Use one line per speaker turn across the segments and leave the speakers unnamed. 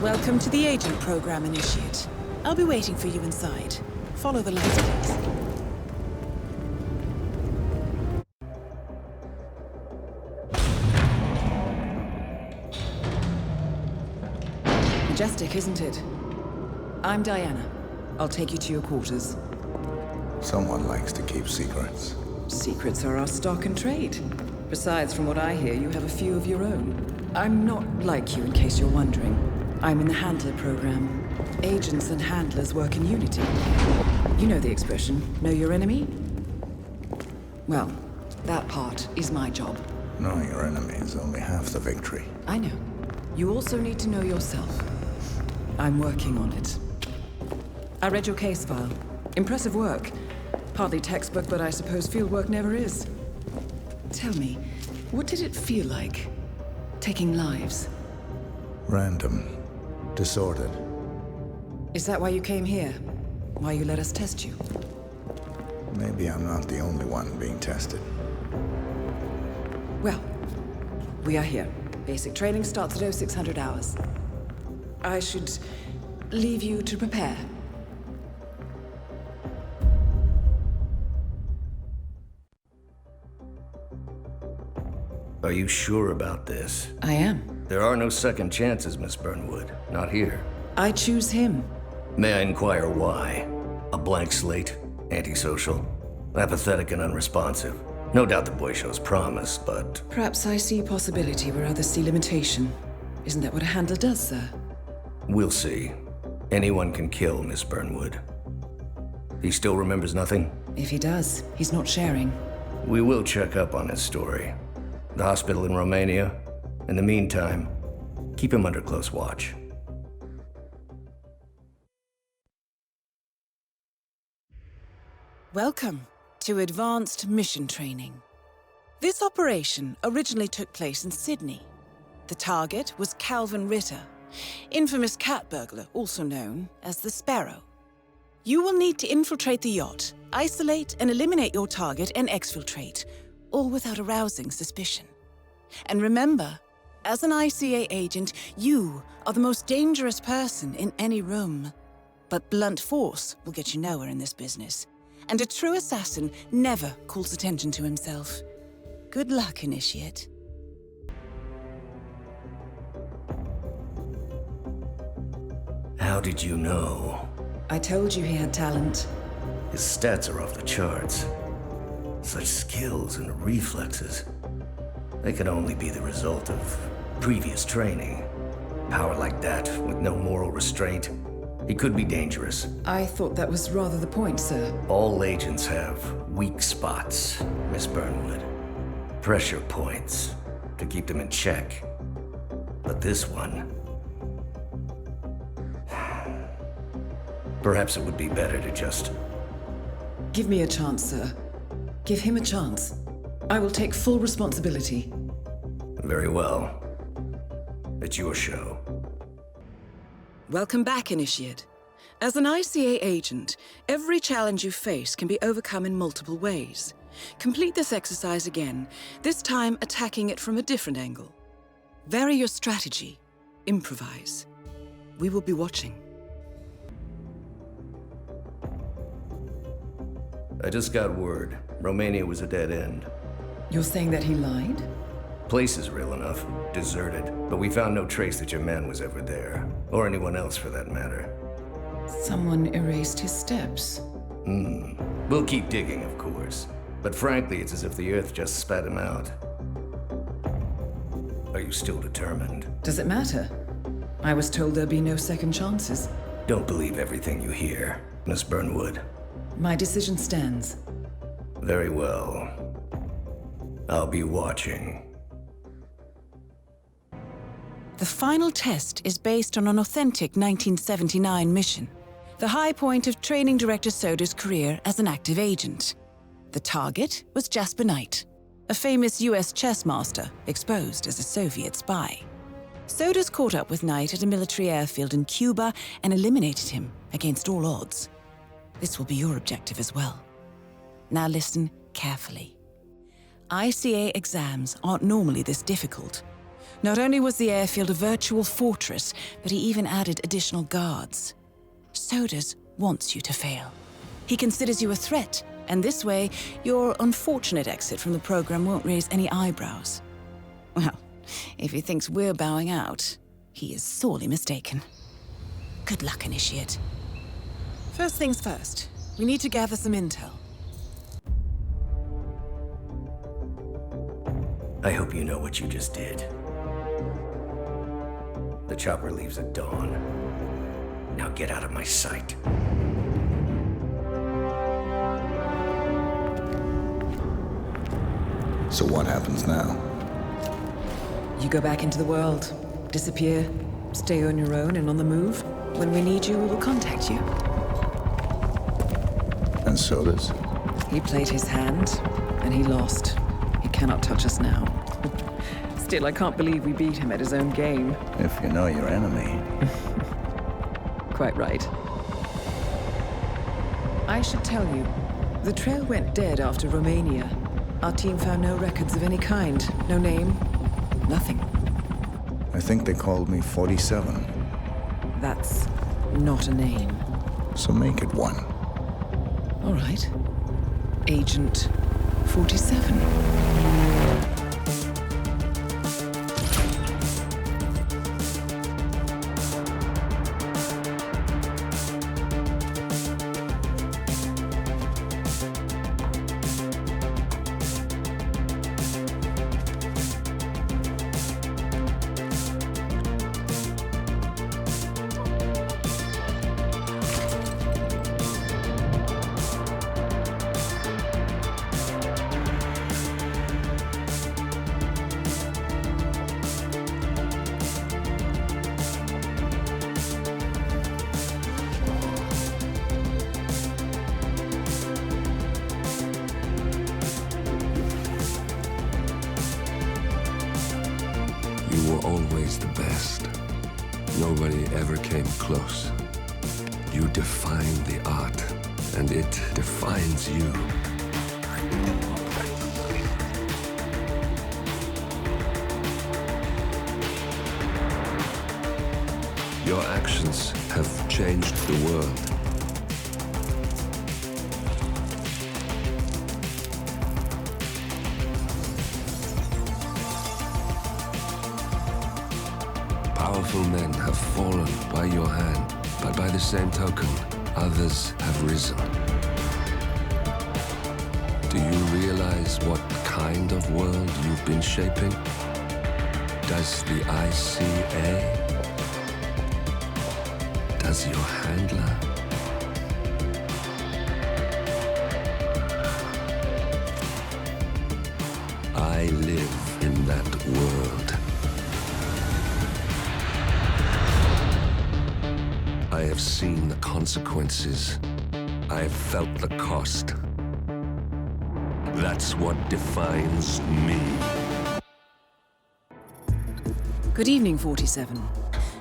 Welcome to the Agent Program, Initiate. I'll be waiting for you inside. Follow the lights, please. Majestic, isn't it? I'm Diana. I'll take you to your quarters.
Someone likes to keep secrets.
Secrets are our stock and trade. Besides, from what I hear, you have a few of your own. I'm not like you, in case you're wondering. I'm in the Handler program. Agents and handlers work in unity. You know the expression, know your enemy? Well, that part is my job.
Knowing your enemy is only half the victory.
I know. You also need to know yourself. I'm working on it. I read your case file. Impressive work. Hardly textbook, but I suppose fieldwork never is. Tell me, what did it feel like, taking lives?
Random. Disordered.
Is that why you came here? Why you let us test you?
Maybe I'm not the only one being tested.
Well, we are here. Basic training starts at 0600 hours. I should leave you to prepare.
Are you sure about this?
I am.
There are no second chances, Miss Burnwood. Not here.
I choose him.
May I inquire why? A blank slate? Antisocial? Apathetic and unresponsive? No doubt the boy shows promise, but...
Perhaps I see possibility where others see limitation. Isn't that what a handler does, sir?
We'll see. Anyone can kill Miss Burnwood. He still remembers nothing?
If he does, he's not sharing.
We will check up on his story. The hospital in Romania. In the meantime, keep him under close watch.
Welcome to Advanced Mission Training. This operation originally took place in Sydney. The target was Calvin Ritter, infamous cat burglar, also known as the Sparrow. You will need to infiltrate the yacht, isolate and eliminate your target, and exfiltrate, all without arousing suspicion. And remember, as an ICA agent, you are the most dangerous person in any room. But blunt force will get you nowhere in this business. And a true assassin never calls attention to himself. Good luck, Initiate.
How did you know?
I told you he had talent.
His stats are off the charts. Such skills and reflexes. They could only be the result of previous training. Power like that, with no moral restraint, he could be dangerous.
I thought that was rather the point, sir.
All agents have weak spots, Miss Burnwood. Pressure points to keep them in check. But this one... Perhaps it would be better to just...
Give me a chance, sir. Give him a chance. I will take full responsibility.
Very well. It's your show.
Welcome back, Initiate. As an ICA agent, every challenge you face can be overcome in multiple ways. Complete this exercise again, this time attacking it from a different angle. Vary your strategy. Improvise. We will be watching.
I just got word. Romania was a dead end.
You're saying that he lied?
Place is real enough. Deserted. But we found no trace that your man was ever there. Or anyone else for that matter.
Someone erased his steps.
We'll keep digging, of course. But frankly, it's as if the Earth just spat him out. Are you still determined?
Does it matter? I was told there'd be no second chances.
Don't believe everything you hear, Miss Burnwood.
My decision stands.
Very well. I'll be watching.
The final test is based on an authentic 1979 mission, the high point of Training Director Soda's career as an active agent. The target was Jasper Knight, a famous US chess master exposed as a Soviet spy. Soda's caught up with Knight at a military airfield in Cuba and eliminated him against all odds. This will be your objective as well. Now listen carefully. ICA exams aren't normally this difficult. Not only was the airfield a virtual fortress, but he even added additional guards. Sodas wants you to fail. He considers you a threat, and this way, your unfortunate exit from the program won't raise any eyebrows. Well, if he thinks we're bowing out, he is sorely mistaken. Good luck, Initiate. First things first, we need to gather some intel.
I hope you know what you just did. The chopper leaves at dawn. Now get out of my sight.
So what happens now?
You go back into the world, disappear, stay on your own and on the move. When we need you, we will contact you.
And Sodas?
He played his hand, and he lost. He cannot touch us now. Still, I can't believe we beat him at his own game.
If you know your enemy.
Quite right. I should tell you, the trail went dead after Romania. Our team found no records of any kind. No name, nothing.
I think they called me 47.
That's not a name.
So make it one.
All right. Agent 47.
You were always the best. Nobody ever came close. You define the art, and it defines you. Your actions have changed the world. Powerful men have fallen by your hand, but by the same token, others have risen. Do you realize what kind of world you've been shaping? Does the ICA? Does your handler? I live in that world. I have seen the consequences. I have felt the cost. That's what defines me.
Good evening, 47.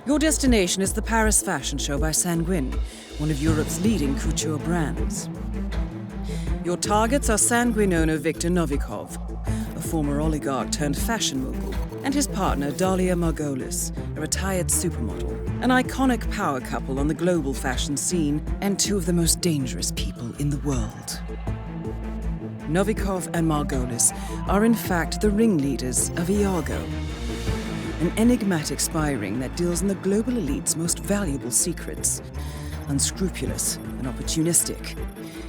Your destination is the Paris Fashion Show by Sanguine, one of Europe's leading couture brands. Your targets are Sanguine owner Viktor Novikov, a former oligarch turned fashion mogul, and his partner Dalia Margolis, a retired supermodel, an iconic power couple on the global fashion scene, and two of the most dangerous people in the world. Novikov and Margolis are in fact the ringleaders of Iago, an enigmatic spy ring that deals in the global elite's most valuable secrets. Unscrupulous and opportunistic,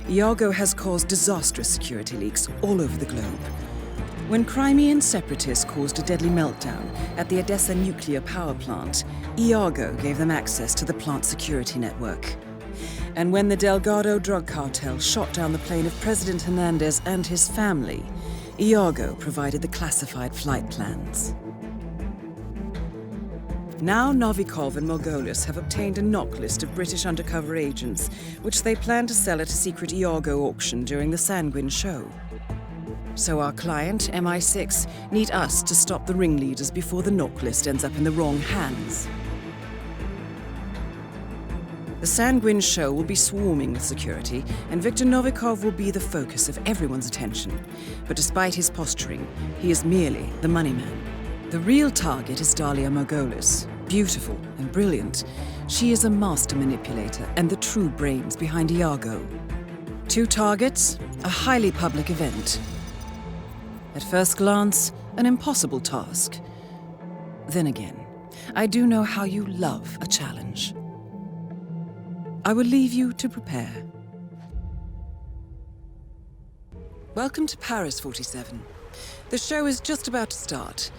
Iago has caused disastrous security leaks all over the globe. When Crimean separatists caused a deadly meltdown at the Odessa nuclear power plant, Iago gave them access to the plant's security network. And when the Delgado drug cartel shot down the plane of President Hernandez and his family, Iago provided the classified flight plans. Now Novikov and Margolis have obtained a knock list of British undercover agents, which they plan to sell at a secret Iago auction during the Sanguine show. So our client, MI6, need us to stop the ringleaders before the knock list ends up in the wrong hands. The Sanguine show will be swarming with security, and Viktor Novikov will be the focus of everyone's attention. But despite his posturing, he is merely the money man. The real target is Dahlia Margolis. Beautiful and brilliant, she is a master manipulator and the true brains behind Iago. 2 targets, a highly public event. At first glance, an impossible task. Then again, I do know how you love a challenge. I will leave you to prepare. Welcome to Paris, 47. The show is just about to start.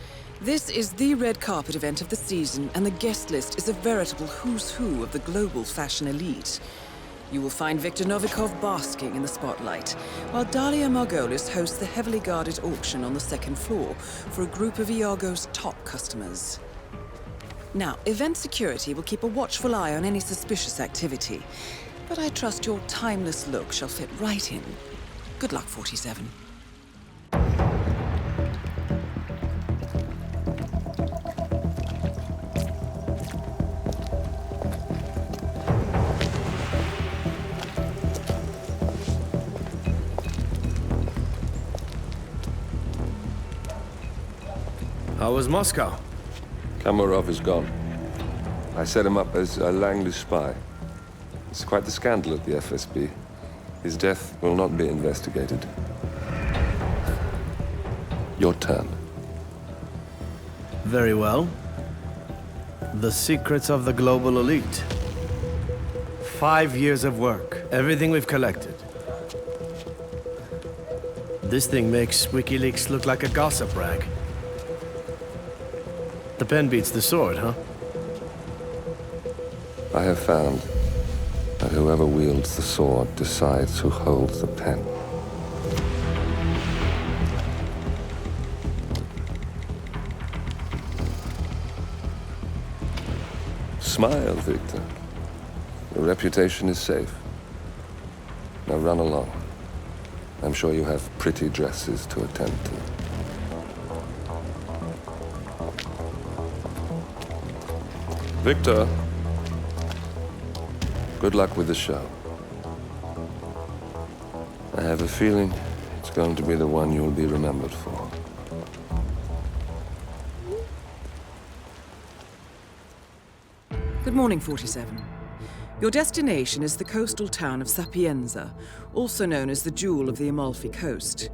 This is the red carpet event of the season, and the guest list is a veritable who's who of the global fashion elite. You will find Viktor Novikov basking in the spotlight, while Dahlia Margolis hosts the heavily guarded auction on the 2nd floor for a group of Iago's top customers. Now, event security will keep a watchful eye on any suspicious activity, but I trust your timeless look shall fit right in. Good luck, 47.
How was Moscow?
Kamarov is gone. I set him up as a Langley spy. It's quite the scandal at the FSB. His death will not be investigated. Your turn.
Very well. The secrets of the global elite. 5 years of work, everything we've collected. This thing makes WikiLeaks look like a gossip rag. The pen beats the sword, huh?
I have found that whoever wields the sword decides who holds the pen. Smile, Victor. Your reputation is safe. Now run along. I'm sure you have pretty dresses to attend to. Victor, good luck with the show. I have a feeling it's going to be the one you'll be remembered for.
Good morning, 47. Your destination is the coastal town of Sapienza, also known as the Jewel of the Amalfi Coast.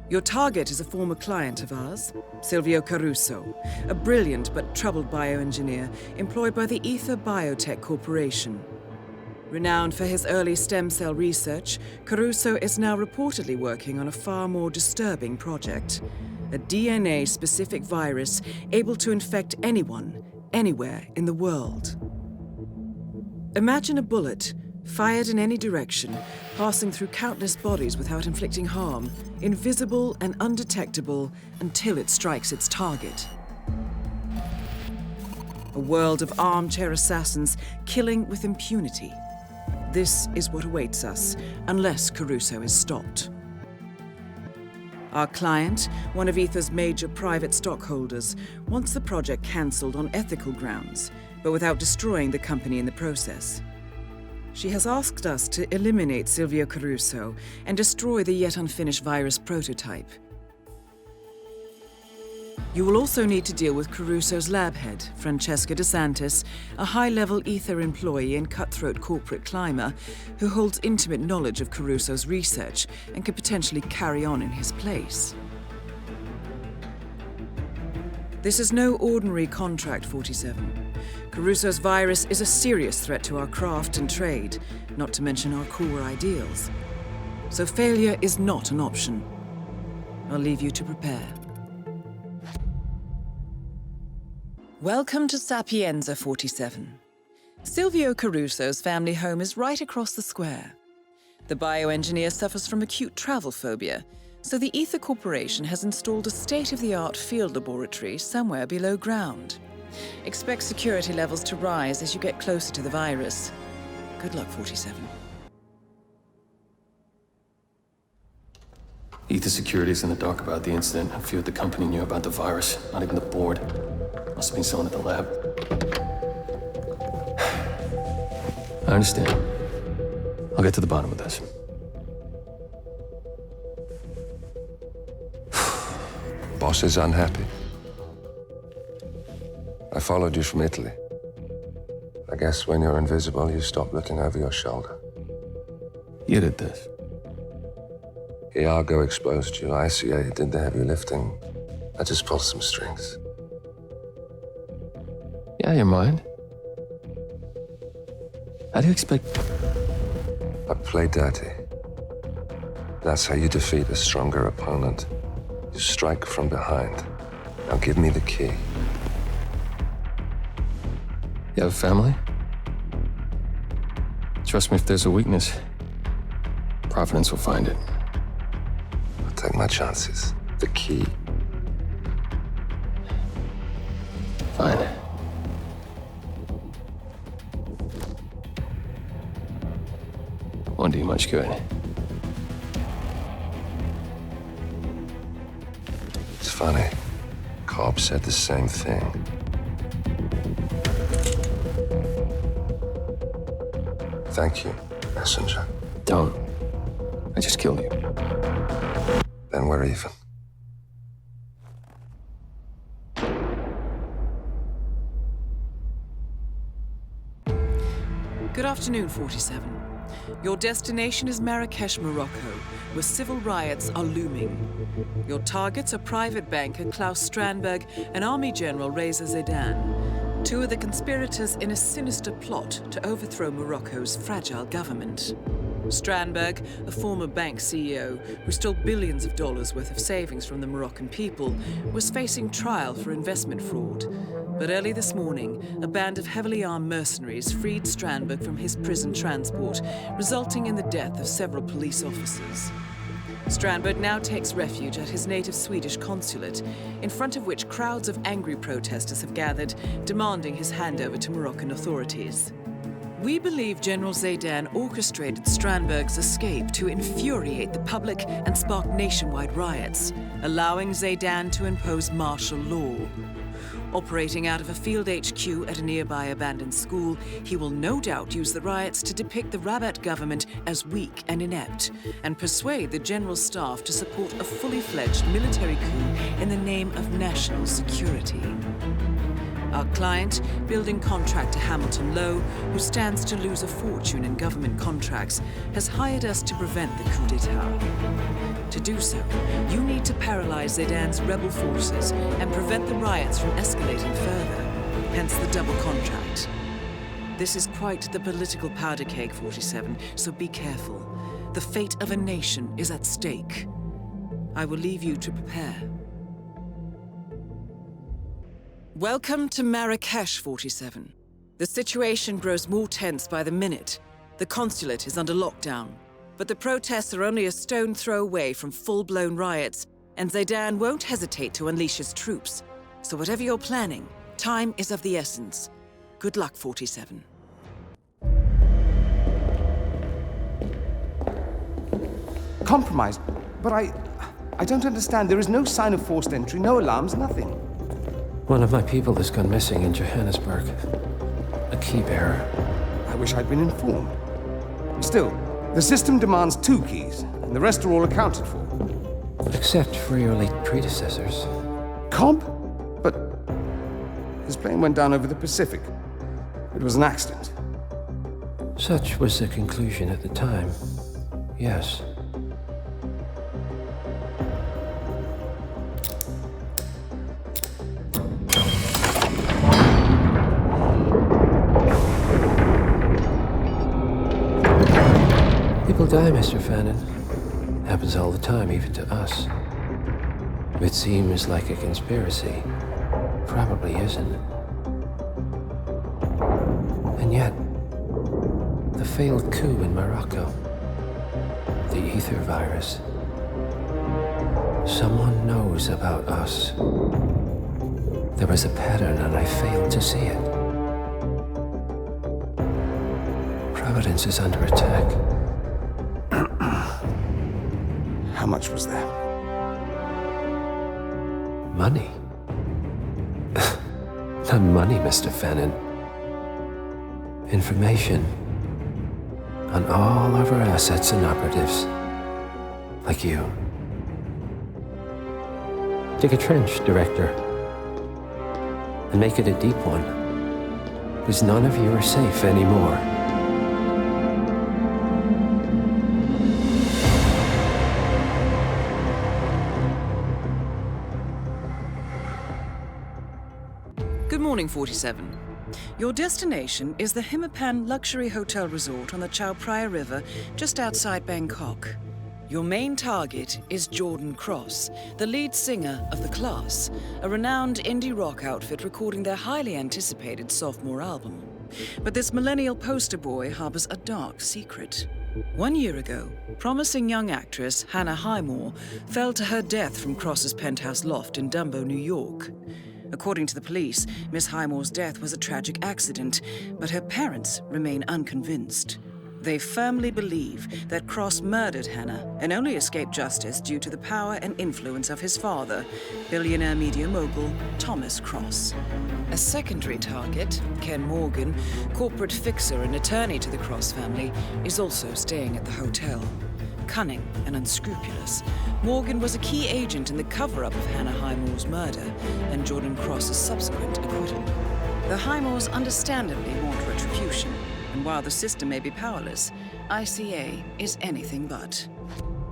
Your target is a former client of ours, Silvio Caruso, a brilliant but troubled bioengineer employed by the Ether Biotech Corporation. Renowned for his early stem cell research, Caruso is now reportedly working on a far more disturbing project, a DNA-specific virus able to infect anyone, anywhere in the world. Imagine a bullet, fired in any direction, passing through countless bodies without inflicting harm, invisible and undetectable until it strikes its target. A world of armchair assassins killing with impunity. This is what awaits us, unless Caruso is stopped. Our client, one of Ether's major private stockholders, wants the project cancelled on ethical grounds, but without destroying the company in the process. She has asked us to eliminate Silvio Caruso and destroy the yet unfinished virus prototype. You will also need to deal with Caruso's lab head, Francesca DeSantis, a high-level Ether employee and cutthroat corporate climber who holds intimate knowledge of Caruso's research and could potentially carry on in his place. This is no ordinary contract, 47. Caruso's virus is a serious threat to our craft and trade, not to mention our core ideals. So failure is not an option. I'll leave you to prepare. Welcome to Sapienza, 47. Silvio Caruso's family home is right across the square. The bioengineer suffers from acute travel phobia, so the Ether Corporation has installed a state-of-the-art field laboratory somewhere below ground. Expect security levels to rise as you get closer to the virus. Good luck, 47.
Ether Security is in the dark about the incident. A few at the company knew about the virus, not even the board. Must have been someone at the lab. I understand. I'll get to the bottom of this.
Boss is unhappy. I followed you from Italy. I guess when you're invisible, you stop looking over your shoulder.
You did this.
Iago exposed you. ICA did the heavy lifting. I just pulled some strings.
Yeah, you're mine. How do you expect...
I play dirty. That's how you defeat a stronger opponent. You strike from behind. Now give me the key.
You have a family? Trust me, if there's a weakness, Providence will find it.
I'll take my chances. The key.
Fine. Won't do you much good.
It's funny. Cobb said the same thing. Thank you, messenger.
Don't. I just killed you.
Then we're even.
Good afternoon, 47. Your destination is Marrakesh, Morocco, where civil riots are looming. Your targets are private banker Klaus Strandberg and Army General Reza Zaidan, two of the conspirators in a sinister plot to overthrow Morocco's fragile government. Strandberg, a former bank CEO who stole billions of dollars worth of savings from the Moroccan people, was facing trial for investment fraud. But early this morning, a band of heavily armed mercenaries freed Strandberg from his prison transport, resulting in the death of several police officers. Strandberg now takes refuge at his native Swedish consulate, in front of which crowds of angry protesters have gathered, demanding his handover to Moroccan authorities. We believe General Zaidan orchestrated Strandberg's escape to infuriate the public and spark nationwide riots, allowing Zaidan to impose martial law. Operating out of a field HQ at a nearby abandoned school, he will no doubt use the riots to depict the Rabat government as weak and inept, and persuade the general staff to support a fully fledged military coup in the name of national security. Our client, building contractor Hamilton Lowe, who stands to lose a fortune in government contracts, has hired us to prevent the coup d'etat. To do so, you need to paralyze Zaidan's rebel forces and prevent the riots from escalating further, hence the double contract. This is quite the political powder keg, 47, so be careful. The fate of a nation is at stake. I will leave you to prepare. Welcome to Marrakesh, 47. The situation grows more tense by the minute. The consulate is under lockdown, but the protests are only a stone throw away from full-blown riots, and Zaidan won't hesitate to unleash his troops. So whatever you're planning, time is of the essence. Good luck, 47.
Compromised? But I don't understand. There is no sign of forced entry, no alarms, nothing.
One of my people has gone missing in Johannesburg. A key bearer.
I wish I'd been informed. Still, the system demands 2 keys, and the rest are all accounted for.
Except for your late predecessors.
Cobb? But his plane went down over the Pacific. It was an accident.
Such was the conclusion at the time. Yes. People die, Mr. Fannin. Happens all the time, even to us. It seems like a conspiracy. Probably isn't. And yet, the failed coup in Morocco, the ether virus. Someone knows about us. There was a pattern and I failed to see it. Providence is under attack.
How much was there?
Money? Not money, Mr. Fannin. Information on all of our assets and operatives. Like you. Take a trench, Director. and make it a deep one. Because none of you are safe anymore.
Good morning, 47. Your destination is the Hitman luxury hotel resort on the Chao Phraya River, just outside Bangkok. Your main target is Jordan Cross, the lead singer of The Class, a renowned indie rock outfit recording their highly anticipated sophomore album. But this millennial poster boy harbors a dark secret. 1 year ago, promising young actress Hannah Highmore fell to her death from Cross's penthouse loft in Dumbo, New York. According to the police, Miss Highmore's death was a tragic accident, but her parents remain unconvinced. They firmly believe that Cross murdered Hannah and only escaped justice due to the power and influence of his father, billionaire media mogul Thomas Cross. A secondary target, Ken Morgan, corporate fixer and attorney to the Cross family, is also staying at the hotel. Cunning and unscrupulous, Morgan was a key agent in the cover-up of Hannah Highmore's murder and Jordan Cross's subsequent acquittal. The Highmores understandably want retribution, and while the system may be powerless, ICA is anything but.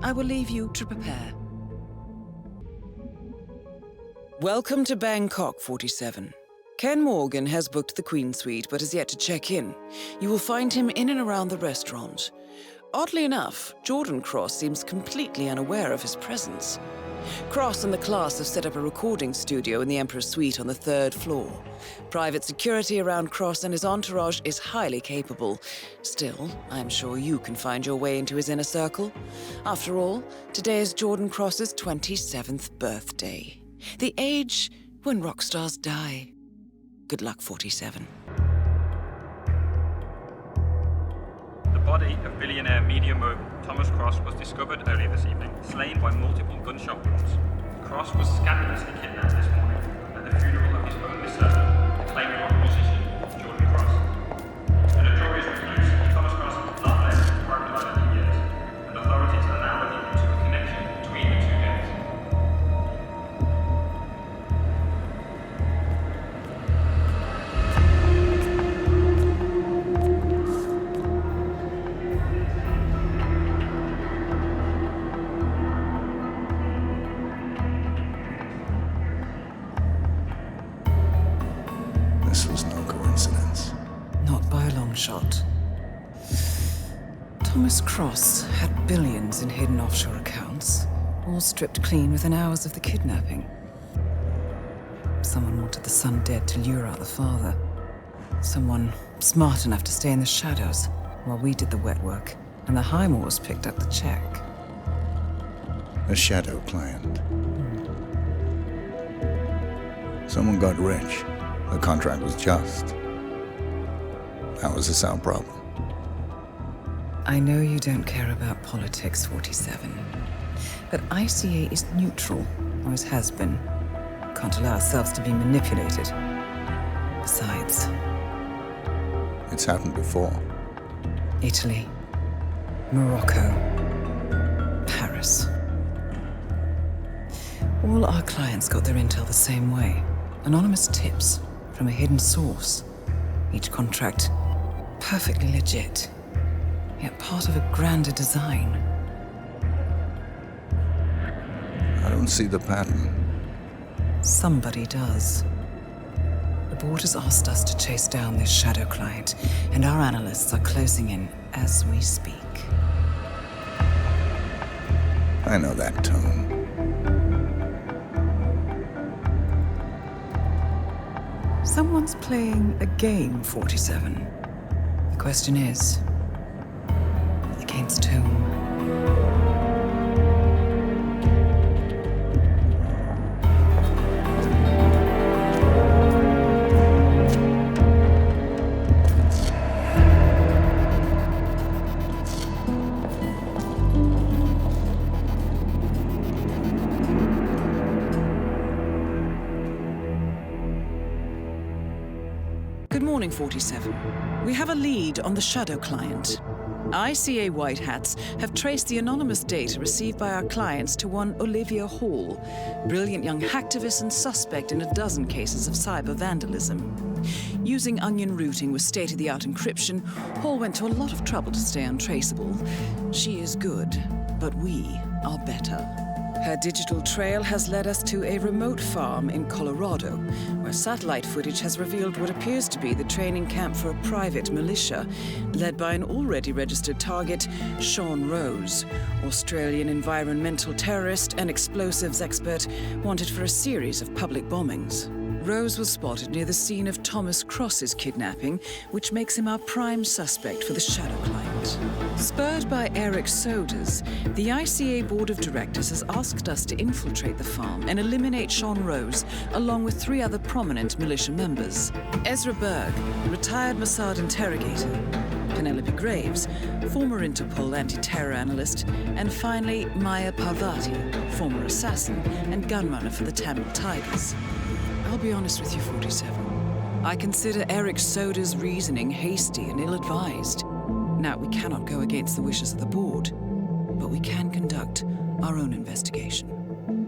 I will leave you to prepare. Welcome to Bangkok, 47. Ken Morgan has booked the Queen Suite but has yet to check in. You will find him in and around the restaurant. Oddly enough, Jordan Cross seems completely unaware of his presence. Cross and The Class have set up a recording studio in the Emperor's Suite on the 3rd floor. Private security around Cross and his entourage is highly capable. Still, I'm sure you can find your way into his inner circle. After all, today is Jordan Cross's 27th birthday. The age when rock stars die. Good luck, 47.
The body of billionaire media mogul Thomas Cross was discovered earlier this evening, slain by multiple gunshot wounds. Cross was scandalously kidnapped this morning at the funeral of his only son, acclaimed rock musician Jordan Cross. A notorious recluse, Thomas Cross has not left his private life in years, and authorities are now looking into a connection between the two deaths.
This was no coincidence.
Not by a long shot. Thomas Cross had billions in hidden offshore accounts, all stripped clean within hours of the kidnapping. Someone wanted the son dead to lure out the father. Someone smart enough to stay in the shadows while we did the wet work, and the Highmores picked up the check.
A shadow client. Someone got rich. The contract was just. That was a sound problem.
I know you don't care about politics, 47. But ICA is neutral, always has been. Can't allow ourselves to be manipulated. Besides,
It's happened before.
Italy, Morocco, Paris. All our clients got their intel the same way. Anonymous tips from a hidden source. Each contract perfectly legit, yet part of a grander design.
I don't see the pattern.
Somebody does. The board has asked us to chase down this shadow client, and our analysts are closing in as we speak.
I know that tone.
Someone's playing a game, 47. The question is, against whom? Good morning, 47. We have a lead on the shadow client. ICA White Hats have traced the anonymous data received by our clients to one Olivia Hall, brilliant young hacktivist and suspect in a dozen cases of cyber vandalism. Using onion routing with state-of-the-art encryption, Hall went to a lot of trouble to stay untraceable. She is good, but we are better. Her digital trail has led us to a remote farm in Colorado, where satellite footage has revealed what appears to be the training camp for a private militia, led by an already registered target, Sean Rose, Australian environmental terrorist and explosives expert wanted for a series of public bombings. Rose was spotted near the scene of Thomas Cross's kidnapping, which makes him our prime suspect for the Shadow Client. Spurred by Eric Soders, the ICA Board of Directors has asked us to infiltrate the farm and eliminate Sean Rose, along with 3 other prominent militia members. Ezra Berg, retired Mossad interrogator, Penelope Graves, former Interpol anti-terror analyst, and finally Maya Parvati, former assassin and gunrunner for the Tamil Tigers. I'll be honest with you, 47. I consider Eric Soders' reasoning hasty and ill-advised. Now, we cannot go against the wishes of the board, but we can conduct our own investigation.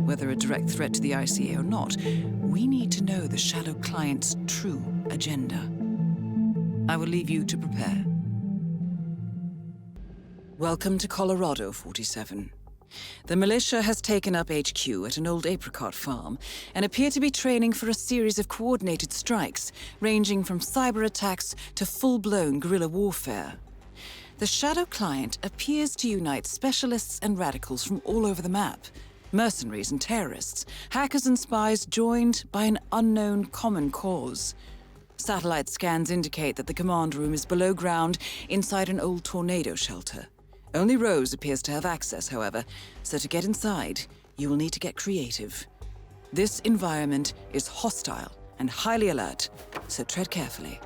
Whether a direct threat to the ICA or not, we need to know the Shadow Client's true agenda. I will leave you to prepare. Welcome to Colorado, 47. The militia has taken up HQ at an old apricot farm and appear to be training for a series of coordinated strikes, ranging from cyber attacks to full-blown guerrilla warfare. The Shadow Client appears to unite specialists and radicals from all over the map, mercenaries and terrorists, hackers and spies joined by an unknown common cause. Satellite scans indicate that the command room is below ground inside an old tornado shelter. Only Rose appears to have access, however, so to get inside, you will need to get creative. This environment is hostile and highly alert, so tread carefully.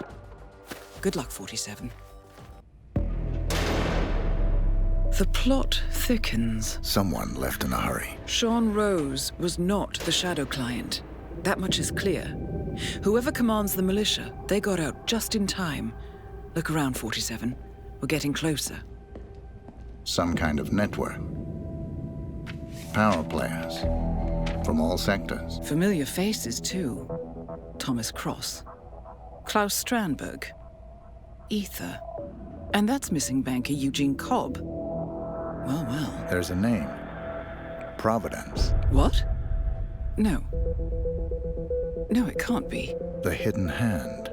Good luck, 47. The plot thickens.
Someone left in a hurry.
Sean Rose was not the Shadow Client. That much is clear. Whoever commands the militia, they got out just in time. Look around, 47. We're getting closer.
Some kind of network. Power players. From all sectors.
Familiar faces, too. Thomas Cross. Klaus Strandberg. Ether. And that's missing banker Eugene Cobb. Well, well.
There's a name. Providence.
What? No. No, it can't be.
The Hidden Hand.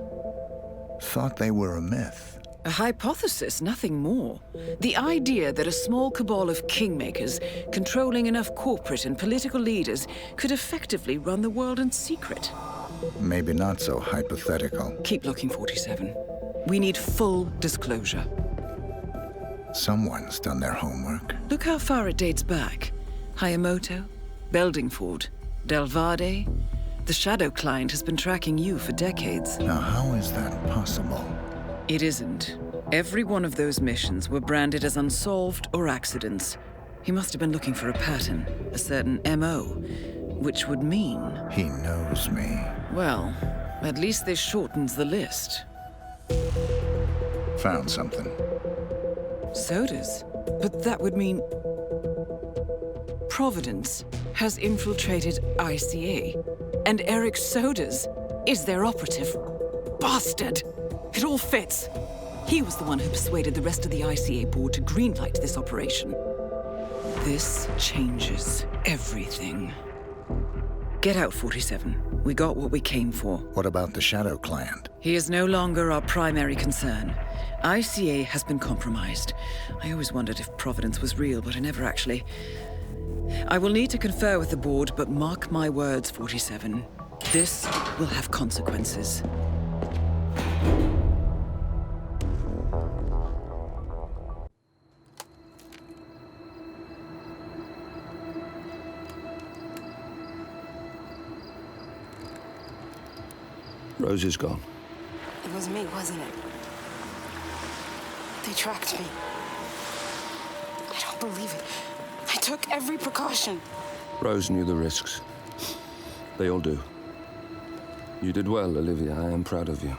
Thought they were a myth.
A hypothesis, nothing more. The idea that a small cabal of kingmakers, controlling enough corporate and political leaders, could effectively run the world in secret.
Maybe not so hypothetical.
Keep looking, 47. We need full disclosure.
Someone's done their homework.
Look how far it dates back. Hayamoto, Beldingford, Delvade. The Shadow Client has been tracking you for decades.
Now, how is that possible?
It isn't. Every one of those missions were branded as unsolved or accidents. He must have been looking for a pattern, a certain MO, which would mean...
He knows me.
Well, at least this shortens the list.
Found something.
Sodas? But that would mean... Providence has infiltrated ICA, and Eric Soders is their operative. Bastard! It all fits. He was the one who persuaded the rest of the ICA board to greenlight this operation. This changes everything. Get out, 47. We got what we came for.
What about the Shadow Client?
He is no longer our primary concern. ICA has been compromised. I always wondered if Providence was real, but I never actually... I will need to confer with the board, but mark my words, 47. This will have consequences.
Rose is gone.
It was me, wasn't it? They tracked me. I don't believe it. I took every precaution.
Rose knew the risks. They all do. You did well, Olivia. I am proud of you.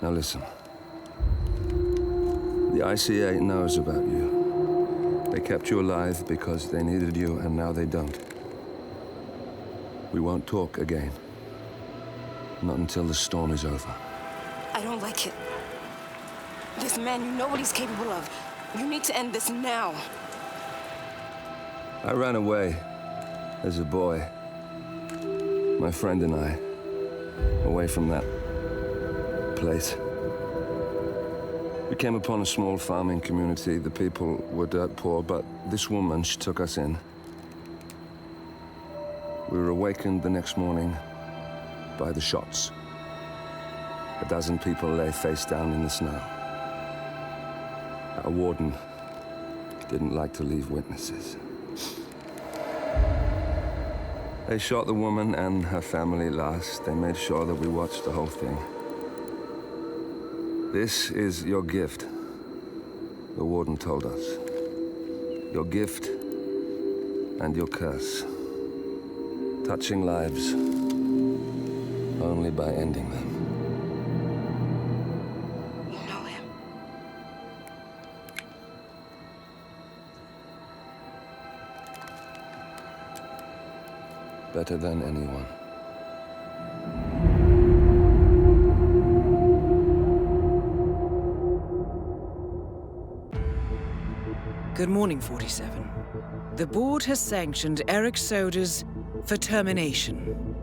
Now listen. The ICA knows about you. They kept you alive because they needed you, and now they don't. We won't talk again. Not until the storm is over.
I don't like it. This man, you know what he's capable of. You need to end this now.
I ran away as a boy. My friend and I. Away from that place. We came upon a small farming community. The people were dirt poor, but this woman, she took us in. We were awakened the next morning by the shots. A dozen people lay face down in the snow. Our warden didn't like to leave witnesses. They shot the woman and her family last. They made sure that we watched the whole thing. This is your gift, the warden told us. Your gift and your curse. Touching lives only by ending them.
You know him.
Better than anyone.
Good morning, 47. The board has sanctioned Eric Soda's for termination.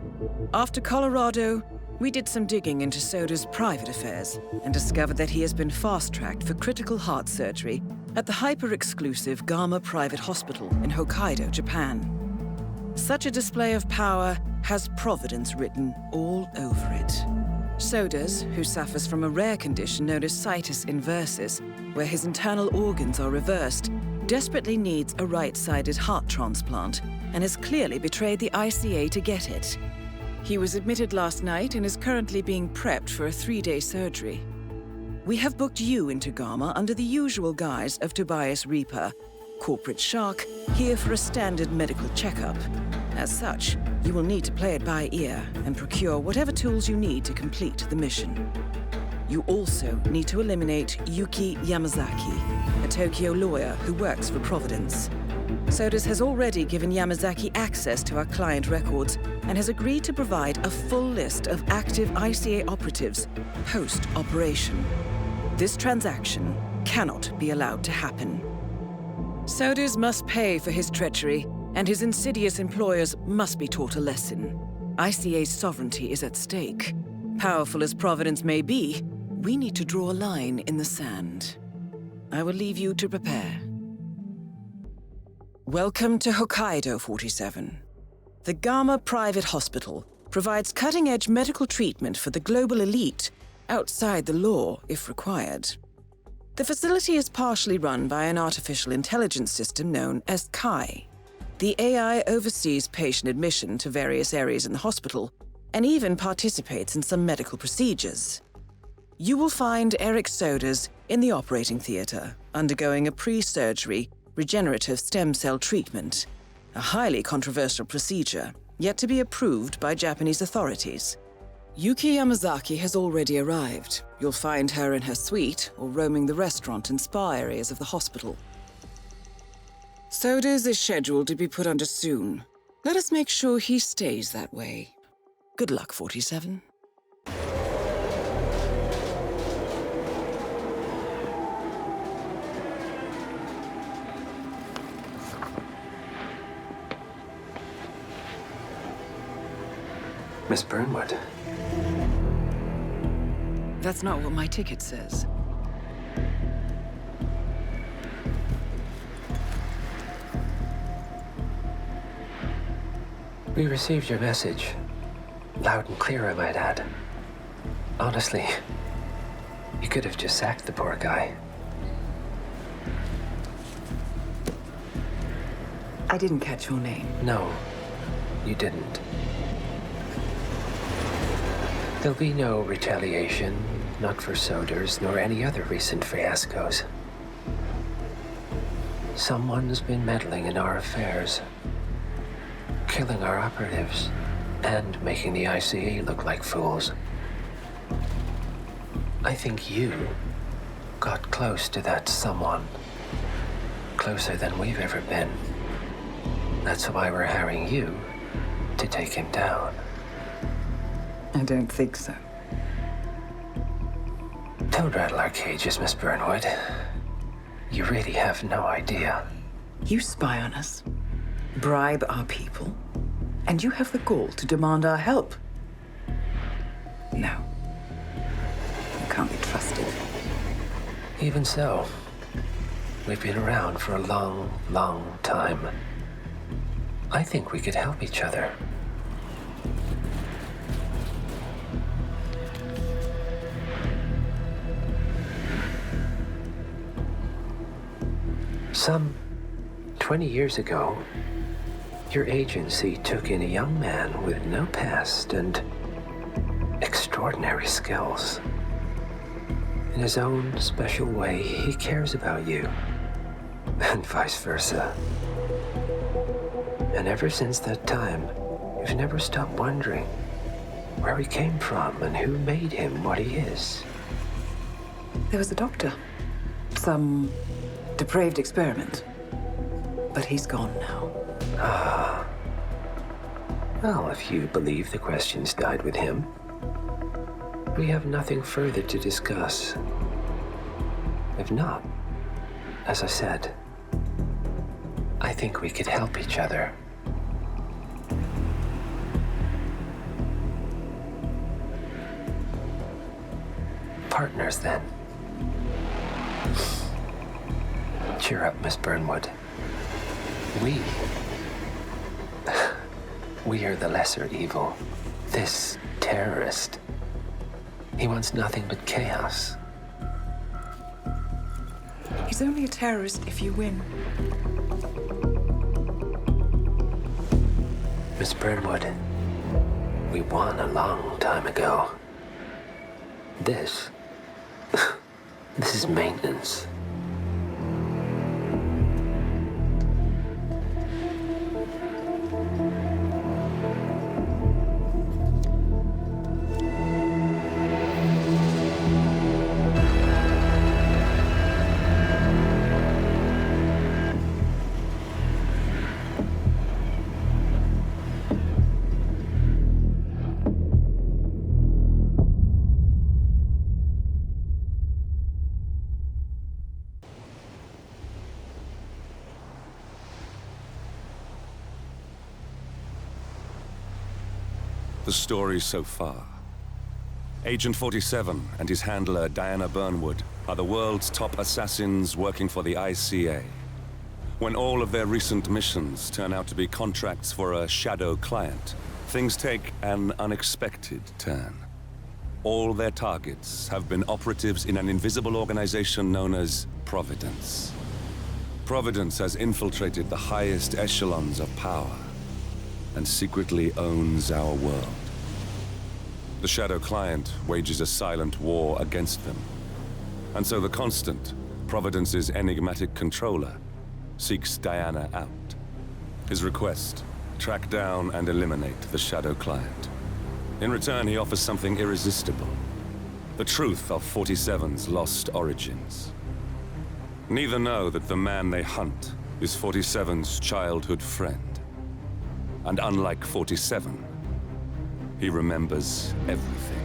After Colorado, we did some digging into Soda's private affairs and discovered that he has been fast-tracked for critical heart surgery at the hyper-exclusive Gama Private Hospital in Hokkaido, Japan. Such a display of power has Providence written all over it. Sodas, who suffers from a rare condition known as situs inversus, where his internal organs are reversed, desperately needs a right-sided heart transplant and has clearly betrayed the ICA to get it. He was admitted last night and is currently being prepped for a 3-day surgery. We have booked you into Gama under the usual guise of Tobias Reaper, corporate shark, here for a standard medical checkup. As such, you will need to play it by ear and procure whatever tools you need to complete the mission. You also need to eliminate Yuki Yamazaki, a Tokyo lawyer who works for Providence. Sodas has already given Yamazaki access to our client records and has agreed to provide a full list of active ICA operatives post-operation. This transaction cannot be allowed to happen. Sodas must pay for his treachery, and his insidious employers must be taught a lesson. ICA's sovereignty is at stake. Powerful as Providence may be, we need to draw a line in the sand. I will leave you to prepare. Welcome to Hokkaido, 47. The Gama Private Hospital provides cutting-edge medical treatment for the global elite, outside the law if required. The facility is partially run by an artificial intelligence system known as Kai. The AI oversees patient admission to various areas in the hospital and even participates in some medical procedures. You will find Eric Sodas in the operating theater, undergoing a pre-surgery regenerative stem cell treatment, a highly controversial procedure, yet to be approved by Japanese authorities. Yuki Yamazaki has already arrived. You'll find her in her suite or roaming the restaurant and spa areas of the hospital. Sodas is scheduled to be put under soon. Let us make sure he stays that way. Good luck, 47.
Miss Burnwood.
That's not what my ticket says.
We received your message. Loud and clear, I might add. Honestly, you could have just sacked the poor guy.
I didn't catch your name.
No, you didn't. There'll be no retaliation, not for Sodas, nor any other recent fiascos. Someone's been meddling in our affairs, killing our operatives, and making the ICA look like fools. I think you got close to that someone. Closer than we've ever been. That's why we're hiring you to take him down.
I don't think so.
Don't rattle our cages, Miss Burnwood. You really have no idea.
You spy on us, bribe our people, and you have the gall to demand our help. No. You can't be trusted.
Even so, we've been around for a long, long time. I think we could help each other. Some 20 years ago, your agency took in a young man with no past and extraordinary skills. In his own special way, he cares about you, and vice versa. And ever since that time, you've never stopped wondering where he came from and who made him what he is.
There was a doctor. Some depraved experiment. But he's gone now.
Ah. Well, if you believe the questions died with him, we have nothing further to discuss. If not, as I said, I think we could help each other. Partners, then. Cheer up, Miss Burnwood. We are the lesser evil. This terrorist, he wants nothing but chaos.
He's only a terrorist if you win.
Miss Burnwood, we won a long time ago. This is maintenance.
The story so far. Agent 47 and his handler Diana Burnwood are the world's top assassins working for the ICA. When all of their recent missions turn out to be contracts for a shadow client, things take an unexpected turn. All their targets have been operatives in an invisible organization known as Providence. Providence has infiltrated the highest echelons of power and secretly owns our world. The Shadow Client wages a silent war against them. And so the Constant, Providence's enigmatic controller, seeks Diana out. His request, track down and eliminate the Shadow Client. In return, he offers something irresistible. The truth of 47's lost origins. Neither know that the man they hunt is 47's childhood friend. And unlike 47, he remembers everything.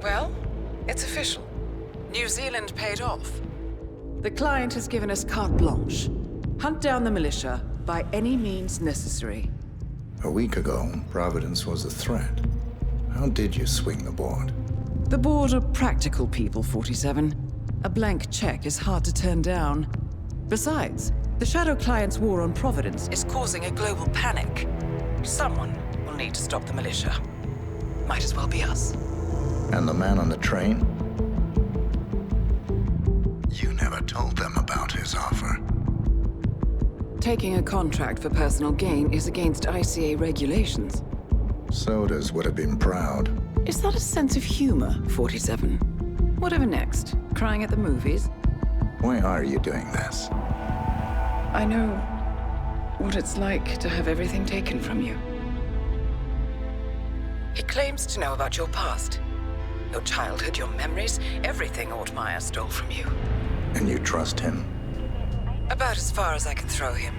Well, it's official. New Zealand paid off. The client has given us carte blanche. Hunt down the militia by any means necessary.
A week ago, Providence was a threat. How did you swing the board?
The board are practical people, 47. A blank check is hard to turn down. Besides, the Shadow Client's war on Providence is causing a global panic. Someone will need to stop the militia. Might as well be us.
And the man on the train? You never told them about his offer.
Taking a contract for personal gain is against ICA regulations.
Sodas would have been proud.
Is that a sense of humor, 47? Whatever next? Crying at the movies?
Why are you doing this?
I know what it's like to have everything taken from you. He claims to know about your past. Your childhood, your memories, everything Ortmeyer stole from you.
And you trust him?
About as far as I can throw him.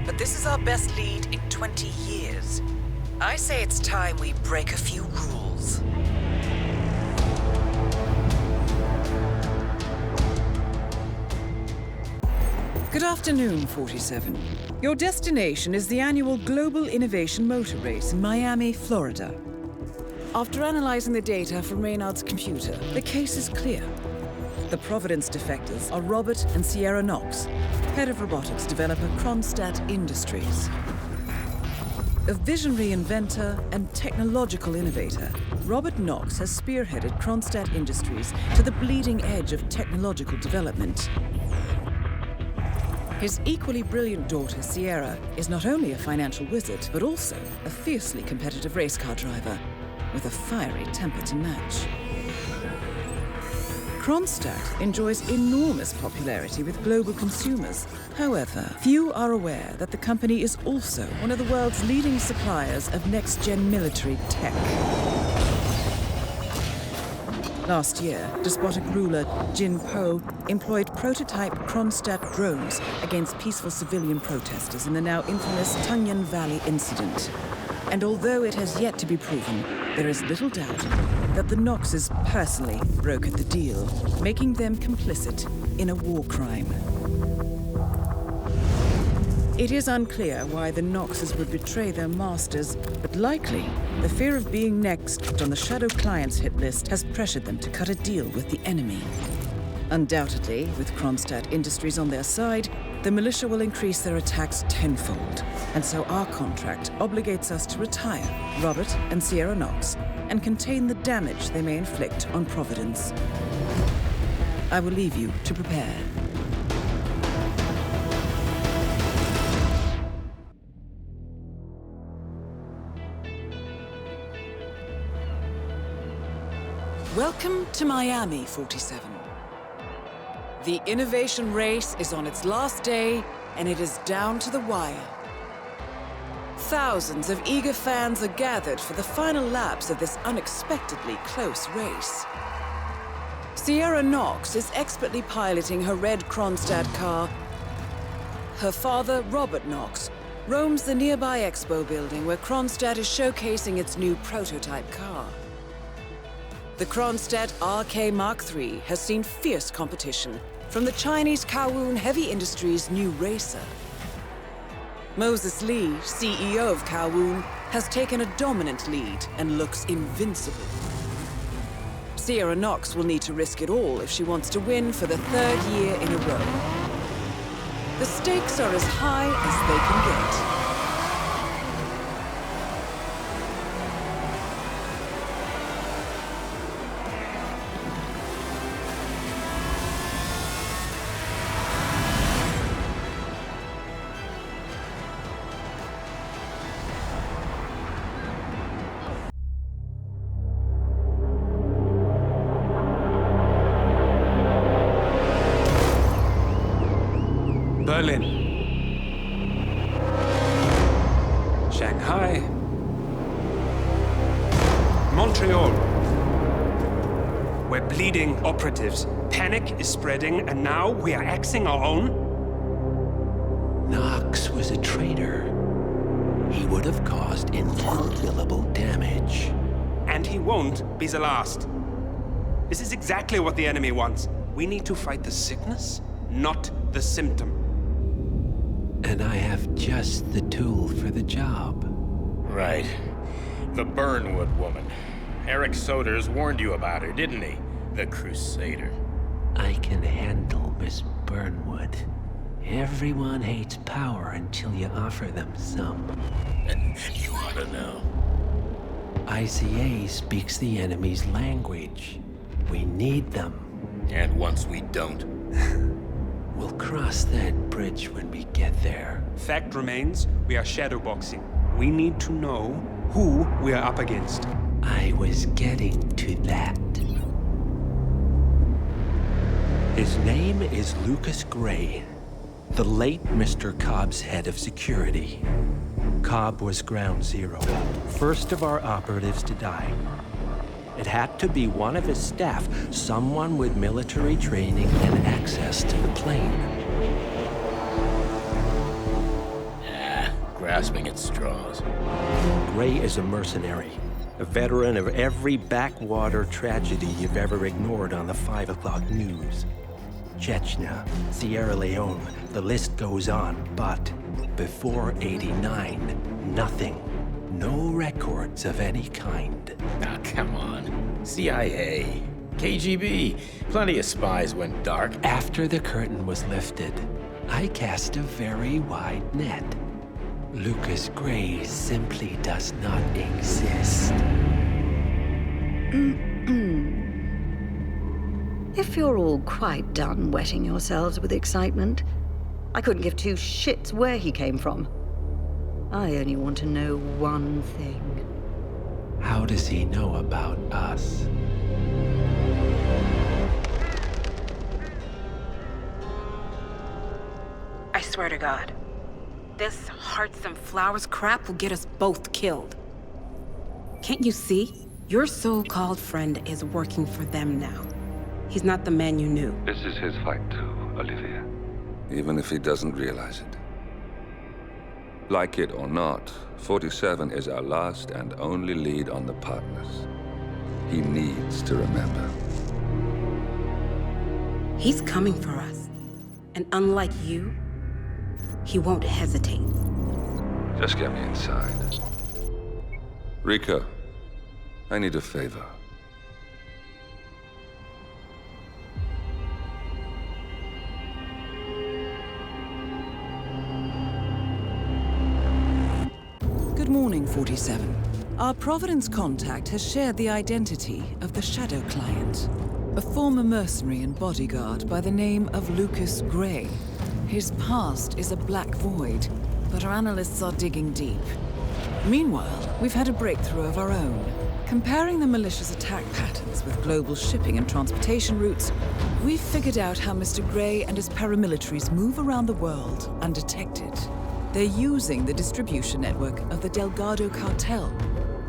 But this is our best lead in 20 years. I say it's time we break a few rules. Good afternoon, 47. Your destination is the annual Global Innovation Motor Race in Miami, Florida. After analyzing the data from Reynard's computer, the case is clear. The Providence defectors are Robert and Sierra Knox, head of robotics developer Kronstadt Industries. A visionary inventor and technological innovator, Robert Knox has spearheaded Kronstadt Industries to the bleeding edge of technological development. His equally brilliant daughter, Sierra, is not only a financial wizard, but also a fiercely competitive race car driver, with a fiery temper to match. Kronstadt enjoys enormous popularity with global consumers. However, few are aware that the company is also one of the world's leading suppliers of next-gen military tech. Last year, despotic ruler Jin Po employed prototype Kronstadt drones against peaceful civilian protesters in the now infamous Tungan Valley incident. And although it has yet to be proven, there is little doubt that the Knoxes personally brokered the deal, making them complicit in a war crime. It is unclear why the Knoxes would betray their masters, but likely the fear of being next on the Shadow Client's hit list has pressured them to cut a deal with the enemy. Undoubtedly, with Kronstadt Industries on their side, the militia will increase their attacks tenfold, and so our contract obligates us to retire Robert and Sierra Knox and contain the damage they may inflict on Providence. I will leave you to prepare. Welcome to Miami, 47. The innovation race is on its last day, and it is down to the wire. Thousands of eager fans are gathered for the final laps of this unexpectedly close race. Sierra Knox is expertly piloting her red Kronstadt car. Her father, Robert Knox, roams the nearby expo building where Kronstadt is showcasing its new prototype car. The Kronstadt RK Mark III has seen fierce competition from the Chinese Kowloon Heavy Industries' new racer. Moses Lee, CEO of Kowloon, has taken a dominant lead and looks invincible. Sierra Knox will need to risk it all if she wants to win for the third year in a row. The stakes are as high as they can get.
Berlin, Shanghai, Montreal. We're bleeding operatives. Panic is spreading, and now we are axing our own?
Knox was a traitor. He would have caused incalculable damage.
And he won't be the last. This is exactly what the enemy wants. We need to fight the sickness, not the symptom.
And I have just the tool for the job.
Right. The Burnwood woman. Eric Soders warned you about her, didn't he? The Crusader.
I can handle Miss Burnwood. Everyone hates power until you offer them some.
You ought to know.
ICA speaks the enemy's language. We need them.
And once we don't?
We'll cross that bridge when we get there.
Fact remains, we are shadowboxing. We need to know who we are up against.
I was getting to that. His name is Lucas Gray, the late Mr. Cobb's head of security. Cobb was ground zero, first of our operatives to die. It had to be one of his staff, someone with military training and access to the plane.
Grasping at straws.
Gray is a mercenary, a veteran of every backwater tragedy you've ever ignored on the 5 o'clock news. Chechnya, Sierra Leone, the list goes on, but before '89, nothing. No records of any kind.
Ah, come on. CIA, KGB, plenty of spies went dark.
After the curtain was lifted, I cast a very wide net. Lucas Gray simply does not exist.
If you're all quite done wetting yourselves with excitement, I couldn't give two shits where he came from. I only want to know one thing.
How does he know about us?
I swear to God, this hearts and flowers crap will get us both killed. Can't you see? Your so-called friend is working for them now. He's not the man you knew.
This is his fight too, Olivia. Even if he doesn't realize it. Like it or not, 47 is our last and only lead on the partners. He needs to remember.
He's coming for us. And unlike you, he won't hesitate.
Just get me inside. Rico, I need a favor.
Good morning, 47. Our Providence contact has shared the identity of the Shadow Client, a former mercenary and bodyguard by the name of Lucas Gray. His past is a black void, but our analysts are digging deep. Meanwhile, we've had a breakthrough of our own. Comparing the malicious attack patterns with global shipping and transportation routes, we've figured out how Mr. Gray and his paramilitaries move around the world undetected. They're using the distribution network of the Delgado cartel,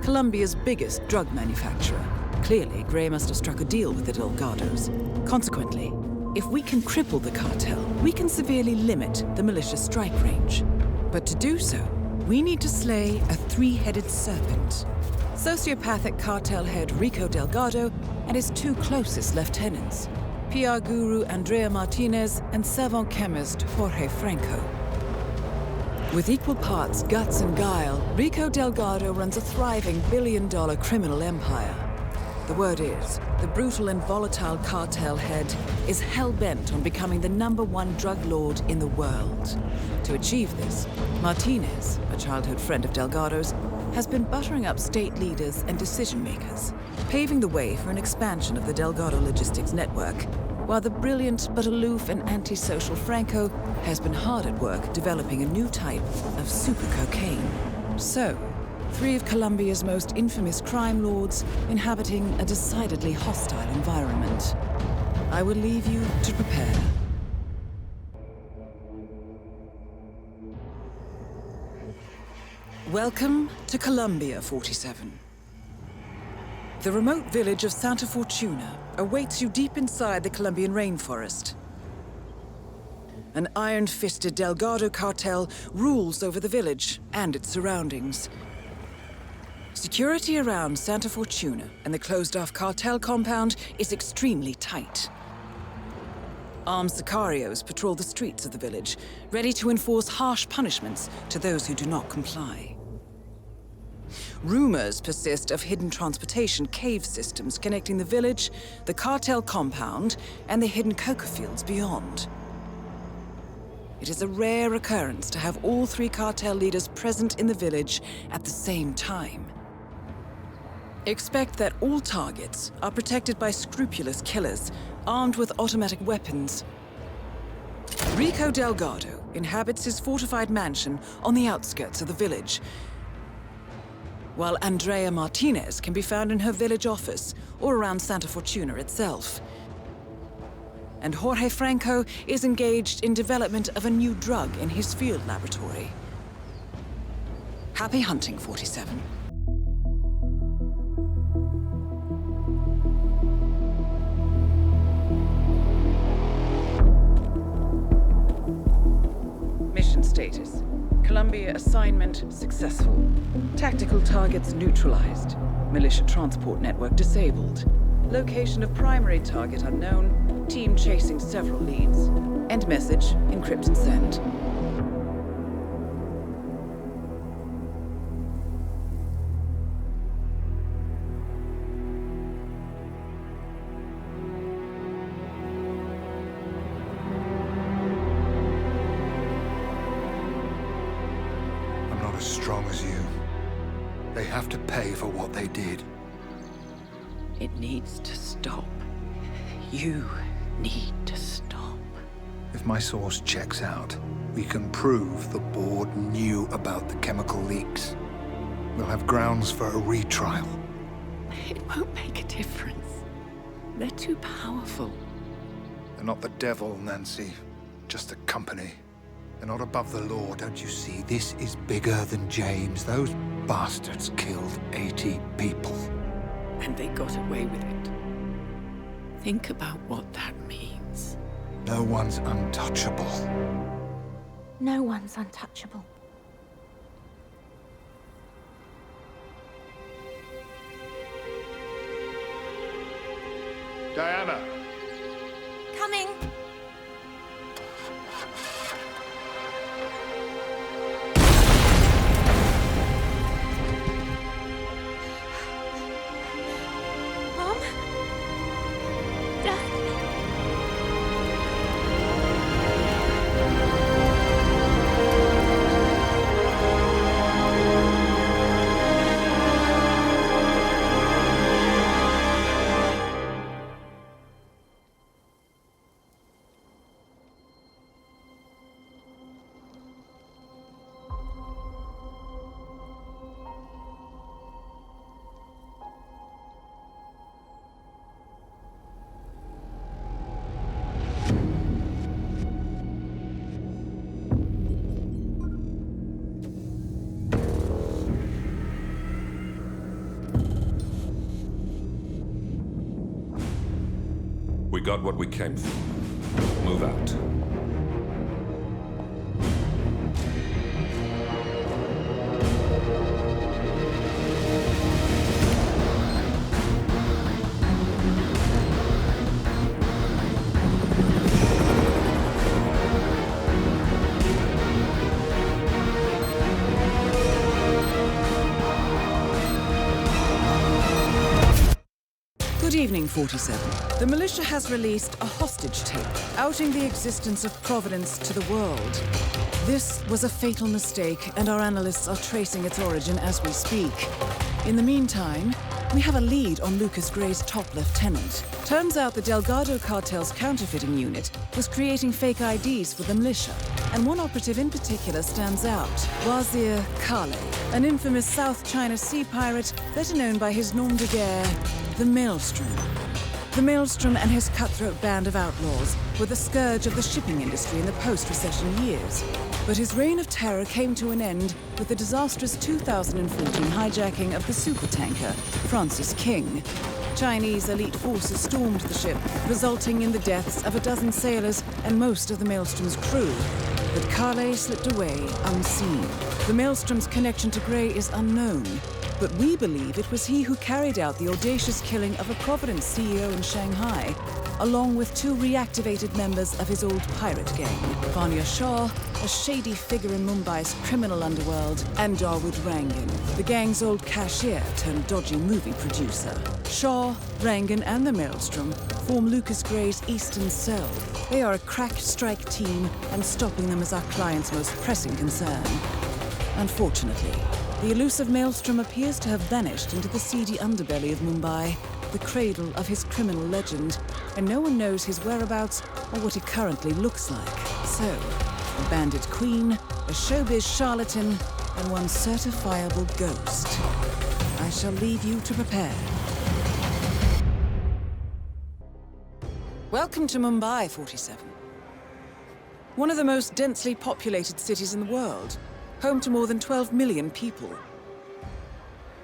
Colombia's biggest drug manufacturer. Clearly, Gray must have struck a deal with the Delgados. Consequently, if we can cripple the cartel, we can severely limit the malicious strike range. But to do so, we need to slay a three-headed serpent. Sociopathic cartel head Rico Delgado and his two closest lieutenants, PR guru Andrea Martinez and savant chemist Jorge Franco. With equal parts guts and guile, Rico Delgado runs a thriving billion-dollar criminal empire. The word is, the brutal and volatile cartel head is hell-bent on becoming the #1 drug lord in the world. To achieve this, Martinez, a childhood friend of Delgado's, has been buttering up state leaders and decision-makers, paving the way for an expansion of the Delgado logistics network, while the brilliant but aloof and antisocial Franco has been hard at work developing a new type of super cocaine. So, 3 of Colombia's most infamous crime lords inhabiting a decidedly hostile environment. I will leave you to prepare. Welcome to Colombia, 47. The remote village of Santa Fortuna awaits you deep inside the Colombian rainforest. An iron-fisted Delgado cartel rules over the village and its surroundings. Security around Santa Fortuna and the closed-off cartel compound is extremely tight. Armed sicarios patrol the streets of the village, ready to enforce harsh punishments to those who do not comply. Rumors persist of hidden transportation cave systems connecting the village, the cartel compound, and the hidden coca fields beyond. It is a rare occurrence to have all three cartel leaders present in the village at the same time. Expect that all targets are protected by scrupulous killers, armed with automatic weapons. Rico Delgado inhabits his fortified mansion on the outskirts of the village, while Andrea Martinez can be found in her village office or around Santa Fortuna itself. And Jorge Franco is engaged in development of a new drug in his field laboratory. Happy hunting, 47. Mission status. Columbia assignment successful. Tactical targets neutralized. Militia transport network disabled. Location of primary target unknown. Team chasing several leads. End message, encrypt and send.
I'm not as strong as you. They have to pay for what they did.
It needs to stop. You need to stop.
If my source checks out, we can prove the board knew about the chemical leaks. We'll have grounds for a retrial.
It won't make a difference. They're too powerful.
They're not the devil, Nancy. Just a company. They're not above the law, don't you see? This is bigger than James. Those bastards killed 80 people.
And they got away with it. Think about what that means.
No one's untouchable.
No one's untouchable.
Diana!
Coming! Mom? Dad?
We got what we came for. Move out.
Good evening, 47. The militia has released a hostage tape outing the existence of Providence to the world. This was a fatal mistake, and our analysts are tracing its origin as we speak. In the meantime, we have a lead on Lucas Gray's top lieutenant. Turns out the Delgado cartel's counterfeiting unit was creating fake IDs for the militia, and one operative in particular stands out, Wazir Kale, an infamous South China Sea pirate better known by his nom de guerre, the Maelstrom. The Maelstrom and his cutthroat band of outlaws were the scourge of the shipping industry in the post-recession years. But his reign of terror came to an end with the disastrous 2014 hijacking of the supertanker, Francis King. Chinese elite forces stormed the ship, resulting in the deaths of a dozen sailors and most of the Maelstrom's crew. But Kale slipped away unseen. The Maelstrom's connection to Gray is unknown, But we believe it was he who carried out the audacious killing of a Providence CEO in Shanghai, along with 2 reactivated members of his old pirate gang, Vanya Shah, a shady figure in Mumbai's criminal underworld, and Dawood Rangan, the gang's old cashier turned dodgy movie producer. Shah, Rangan, and the Maelstrom form Lucas Gray's Eastern Cell. They are a crack strike team, and stopping them is our client's most pressing concern. Unfortunately, the elusive Maelstrom appears to have vanished into the seedy underbelly of Mumbai, the cradle of his criminal legend, and no one knows his whereabouts or what he currently looks like. So, a bandit queen, a showbiz charlatan, and one certifiable ghost. I shall leave you to prepare. Welcome to Mumbai, 47. One of the most densely populated cities in the world, home to more than 12 million people.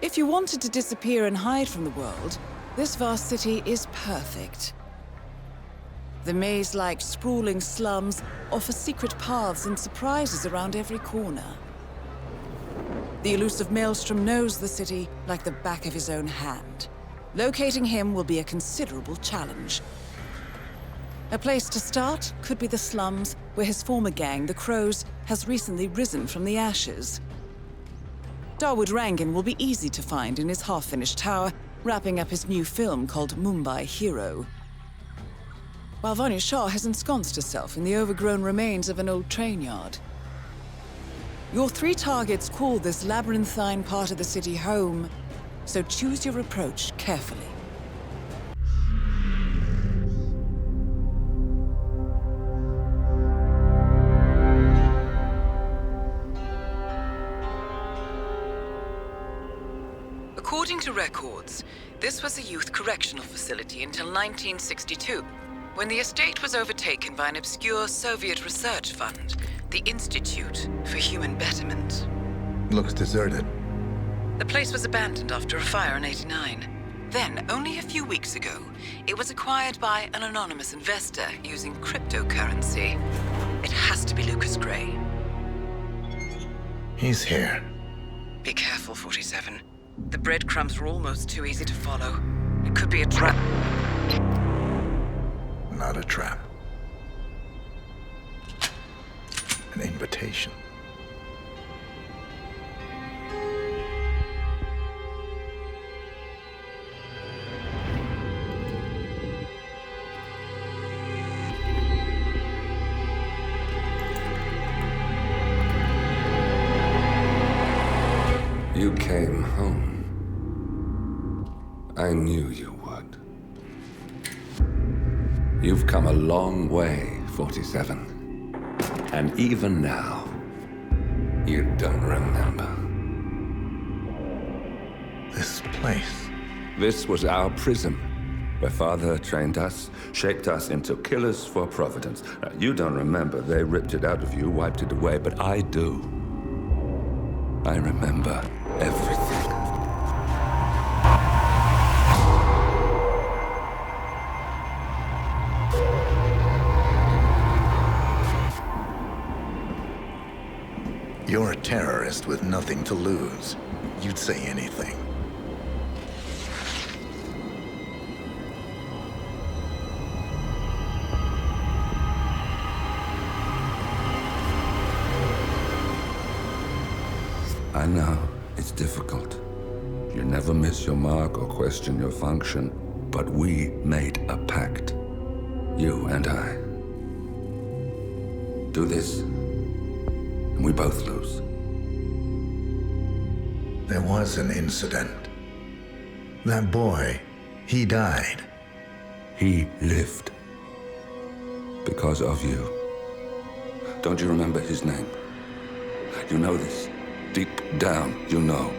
If you wanted to disappear and hide from the world, this vast city is perfect. The maze-like sprawling slums offer secret paths and surprises around every corner. The elusive Maelstrom knows the city like the back of his own hand. Locating him will be a considerable challenge. A place to start could be the slums, where his former gang, the Crows, has recently risen from the ashes. Dawood Rangan will be easy to find in his half-finished tower, wrapping up his new film called Mumbai Hero. While Vanya Shah has ensconced herself in the overgrown remains of an old train yard. Your 3 targets call this labyrinthine part of the city home, so choose your approach carefully. According to records, this was a youth correctional facility until 1962, when the estate was overtaken by an obscure Soviet research fund, the Institute for Human Betterment.
Looks deserted.
The place was abandoned after a fire in '89. Then, only a few weeks ago, it was acquired by an anonymous investor using cryptocurrency. It has to be Lucas Gray.
He's here.
Be careful, 47. The breadcrumbs were almost too easy to follow. It could be a trap.
Not a trap. An invitation.
You came home. I knew you would. You've come a long way, 47. And even now, you don't remember.
This place.
This was our prison, where Father trained us, shaped us into killers for Providence. Now, you don't remember. They ripped it out of you, wiped it away, but I do. I remember everything.
You're a terrorist with nothing to lose. You'd say anything.
I know, it's difficult. You never miss your mark or question your function, but we made a pact. You and I. Do this, and we both lose.
There was an incident. That boy, he died.
He lived. Because of you. Don't you remember his name? You know this. Deep down, you know.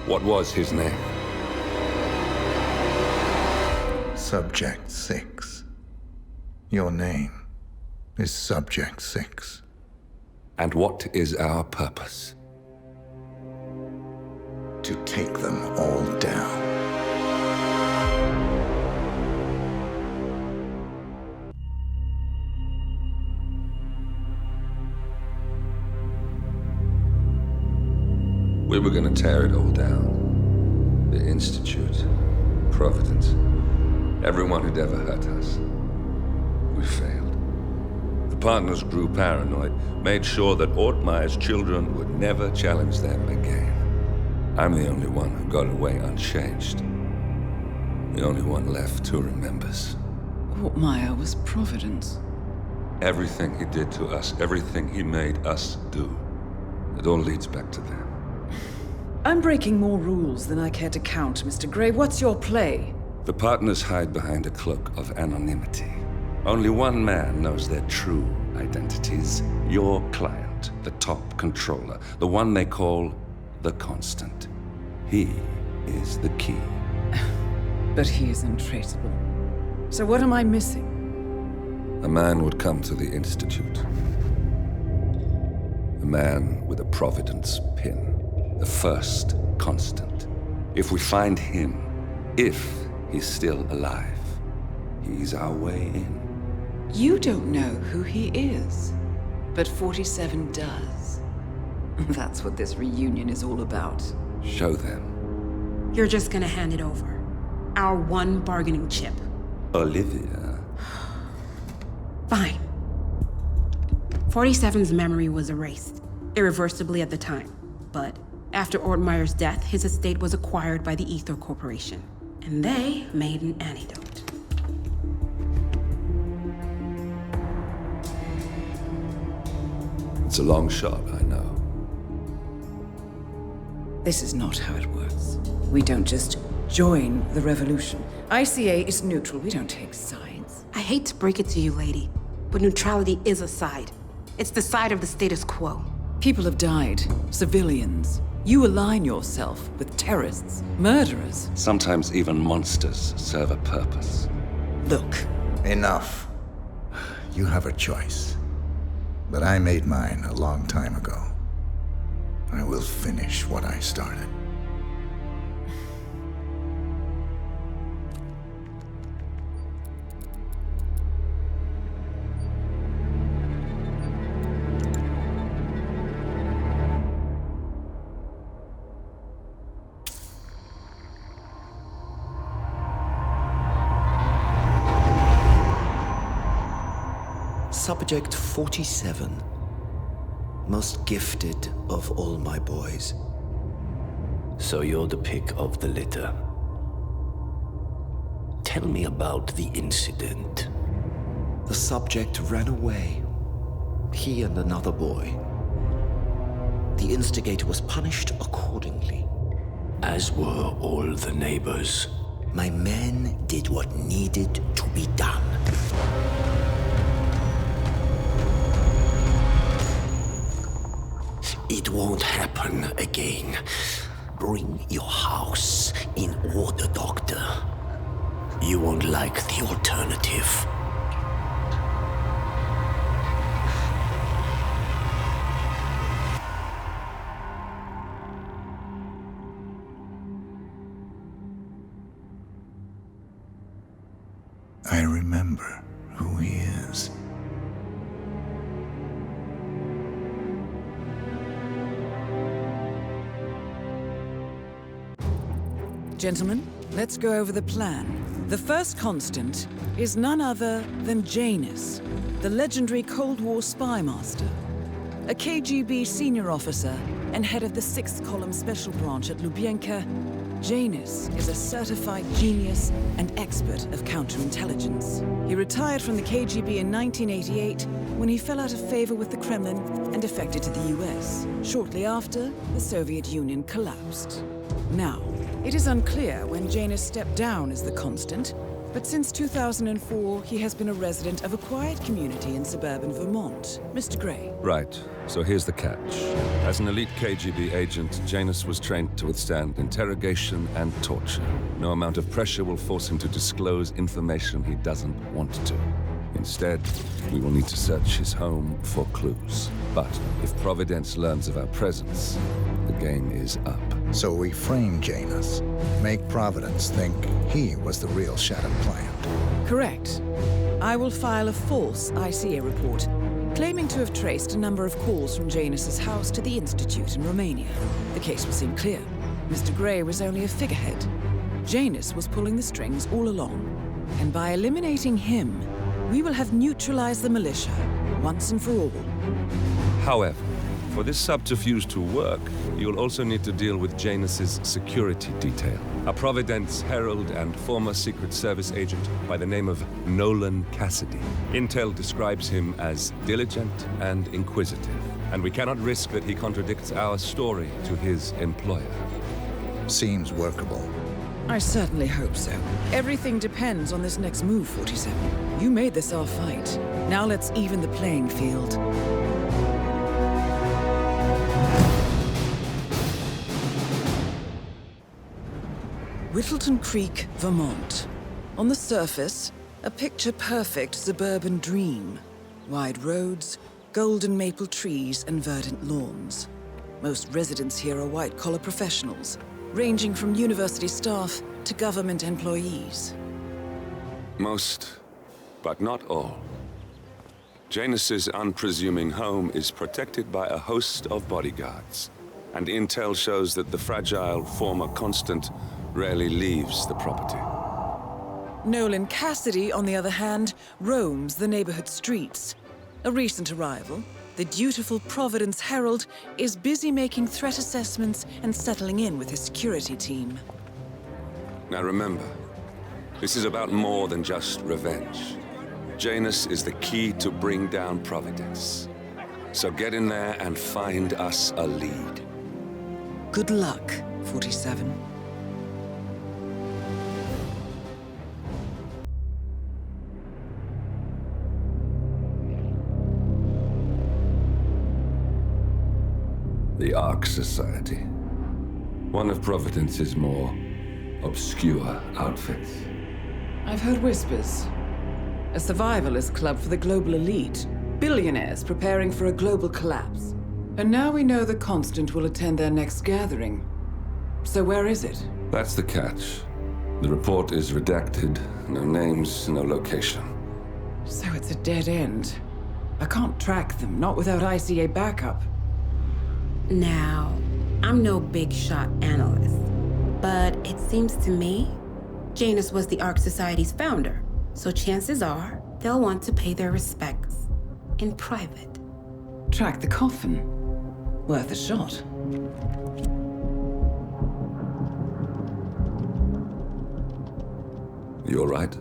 What was his name?
Subject 6. Your name is Subject 6.
And what is our purpose?
To take them all down.
We
were gonna tear it all down. The Institute, Providence, everyone who'd ever hurt us. We failed. The partners grew paranoid, made sure that Ortmeyer's children would never challenge them again. I'm the only one who got away unchanged. The only one left who remembers.
Ortmeyer was Providence.
Everything he did to us, everything he made us do, it all leads back to them.
I'm breaking more rules than I care to count, Mr. Grey. What's your play?
The partners hide behind a cloak of anonymity. Only one man knows their true identities. Your client, the top controller, the one they call the Constant. He is the key.
But he is untraceable. So what am I missing?
A man would come to the Institute. A man with a Providence pin. The first Constant. If we find him, if he's still alive, he's our way in.
You don't know who he is, but 47 does. That's what this reunion is all about.
Show them.
You're just gonna hand it over. Our one bargaining chip.
Olivia.
Fine. 47's memory was erased, irreversibly at the time. But after Ortmeyer's death, his estate was acquired by the Ether Corporation. And they made an antidote.
It's a long shot, I know.
This is not how it works. We don't just join the revolution. ICA is neutral. We don't take sides.
I hate to break it to you, lady, but neutrality is a side. It's the side of the status quo.
People have died. Civilians. You align yourself with terrorists, murderers.
Sometimes even monsters serve a purpose.
Look.
Enough. You have a choice. But I made mine a long time ago. I will finish what I started.
Subject 47. Most gifted of all my boys.
So you're the pick of the litter. Tell me about the incident.
The subject ran away. He and another boy. The instigator was punished accordingly.
As were all the neighbors.
My men did what needed to be done. It won't happen again. Bring your house in order, Doctor.
You won't like the alternative.
I remember who he is.
Gentlemen, let's go over the plan. The first Constant is none other than Janus, the legendary Cold War spy master, a KGB senior officer and head of the 6th Column Special Branch at Lubyanka. Janus is a certified genius and expert of counterintelligence. He retired from the KGB in 1988 when he fell out of favor with the Kremlin and defected to the US. Shortly after, the Soviet Union collapsed. Now, it is unclear when Janus stepped down as the Constant, but since 2004, he has been a resident of a quiet community in suburban Vermont. Mr. Grey.
Right. So here's the catch. As an elite KGB agent, Janus was trained to withstand interrogation and torture. No amount of pressure will force him to disclose information he doesn't want to. Instead, we will need to search his home for clues. But if Providence learns of our presence, the game is up.
So we frame Janus, make Providence think he was the real Shadow client.
Correct. I will file a false ICA report claiming to have traced a number of calls from Janus's house to the Institute in Romania. The case would seem clear. Mr. Grey was only a figurehead. Janus was pulling the strings all along. And by eliminating him, we will have neutralized the militia, once and for all.
However, for this subterfuge to work, you'll also need to deal with Janus's security detail. A Providence herald and former Secret Service agent by the name of Nolan Cassidy. Intel describes him as diligent and inquisitive, and we cannot risk that he contradicts our story to his employer.
Seems workable.
I certainly hope so. Everything depends on this next move, 47. You made this our fight. Now let's even the playing field. Whittleton Creek, Vermont. On the surface, a picture-perfect suburban dream. Wide roads, golden maple trees, and verdant lawns. Most residents here are white-collar professionals, ranging from university staff to government employees.
Most, but not all. Janus's unpresuming home is protected by a host of bodyguards, and intel shows that the fragile former Constant rarely leaves the property.
Nolan Cassidy, on the other hand, roams the neighborhood streets. A recent arrival, the dutiful Providence Herald is busy making threat assessments and settling in with his security team.
Now remember, this is about more than just revenge. Janus is the key to bring down Providence. So get in there and find us a lead.
Good luck, 47.
The Ark Society. One of Providence's more obscure outfits.
I've heard whispers. A survivalist club for the global elite. Billionaires preparing for a global collapse. And now we know the Constant will attend their next gathering. So where is it?
That's the catch. The report is redacted. No names, no location.
So it's a dead end. I can't track them, not without ICA backup.
Now, I'm no big shot analyst, but it seems to me Janus was the Ark Society's founder, so chances are they'll want to pay their respects in private.
Track the coffin. Worth a shot.
You all right?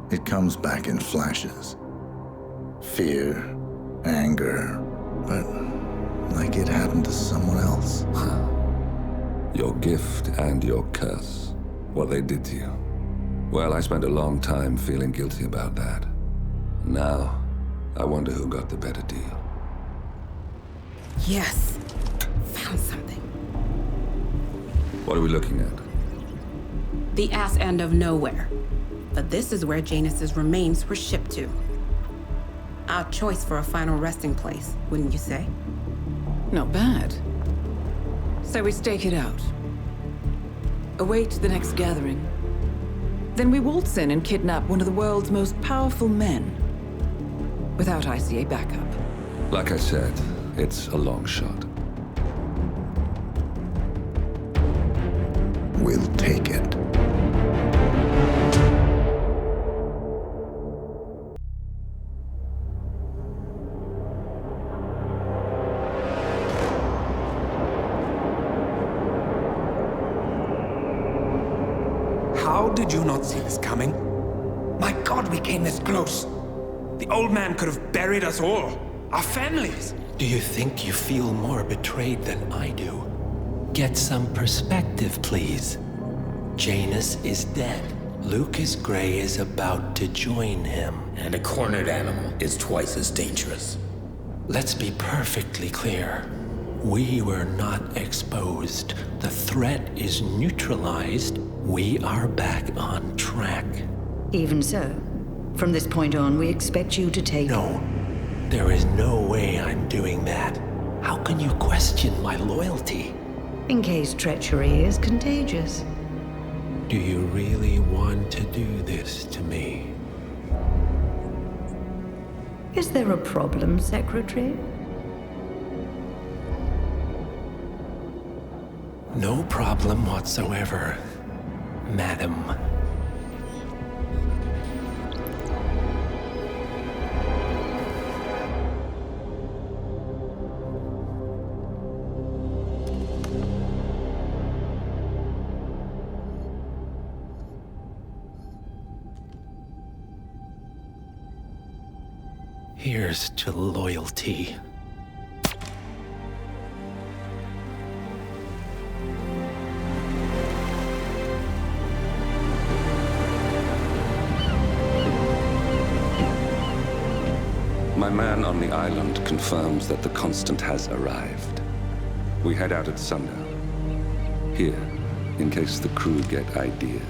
It comes back in flashes. Fear, anger, but like it happened to someone else.
Your gift and your curse. What they did to you. Well, I spent a long time feeling guilty about that. Now, I wonder who got the better deal.
Yes. Found something.
What are we looking at?
The ass end of nowhere. But this is where Janus's remains were shipped to. Our choice for a final resting place, wouldn't you say?
Not bad. So we stake it out. Await the next gathering. Then we waltz in and kidnap one of the world's most powerful men. Without ICA backup.
Like I said, it's a long shot.
We'll take it.
How did you not see this coming? My God, we came this close. The old man could have buried us all. Our families.
Do you think you feel more betrayed than I do? Get some perspective, please. Janus is dead. Lucas Grey is about to join him.
And a cornered animal is twice as dangerous.
Let's be perfectly clear. We were not exposed. The threat is neutralized. We are back on track.
Even so, from this point on, we expect you to take...
No. There is no way I'm doing that. How can you question my loyalty?
In case treachery is contagious.
Do you really want to do this to me?
Is there a problem, Secretary?
No problem whatsoever, Madam. Here's to loyalty.
My man on the island confirms that the Constant has arrived. We head out at sundown. Here, in case the crew get ideas.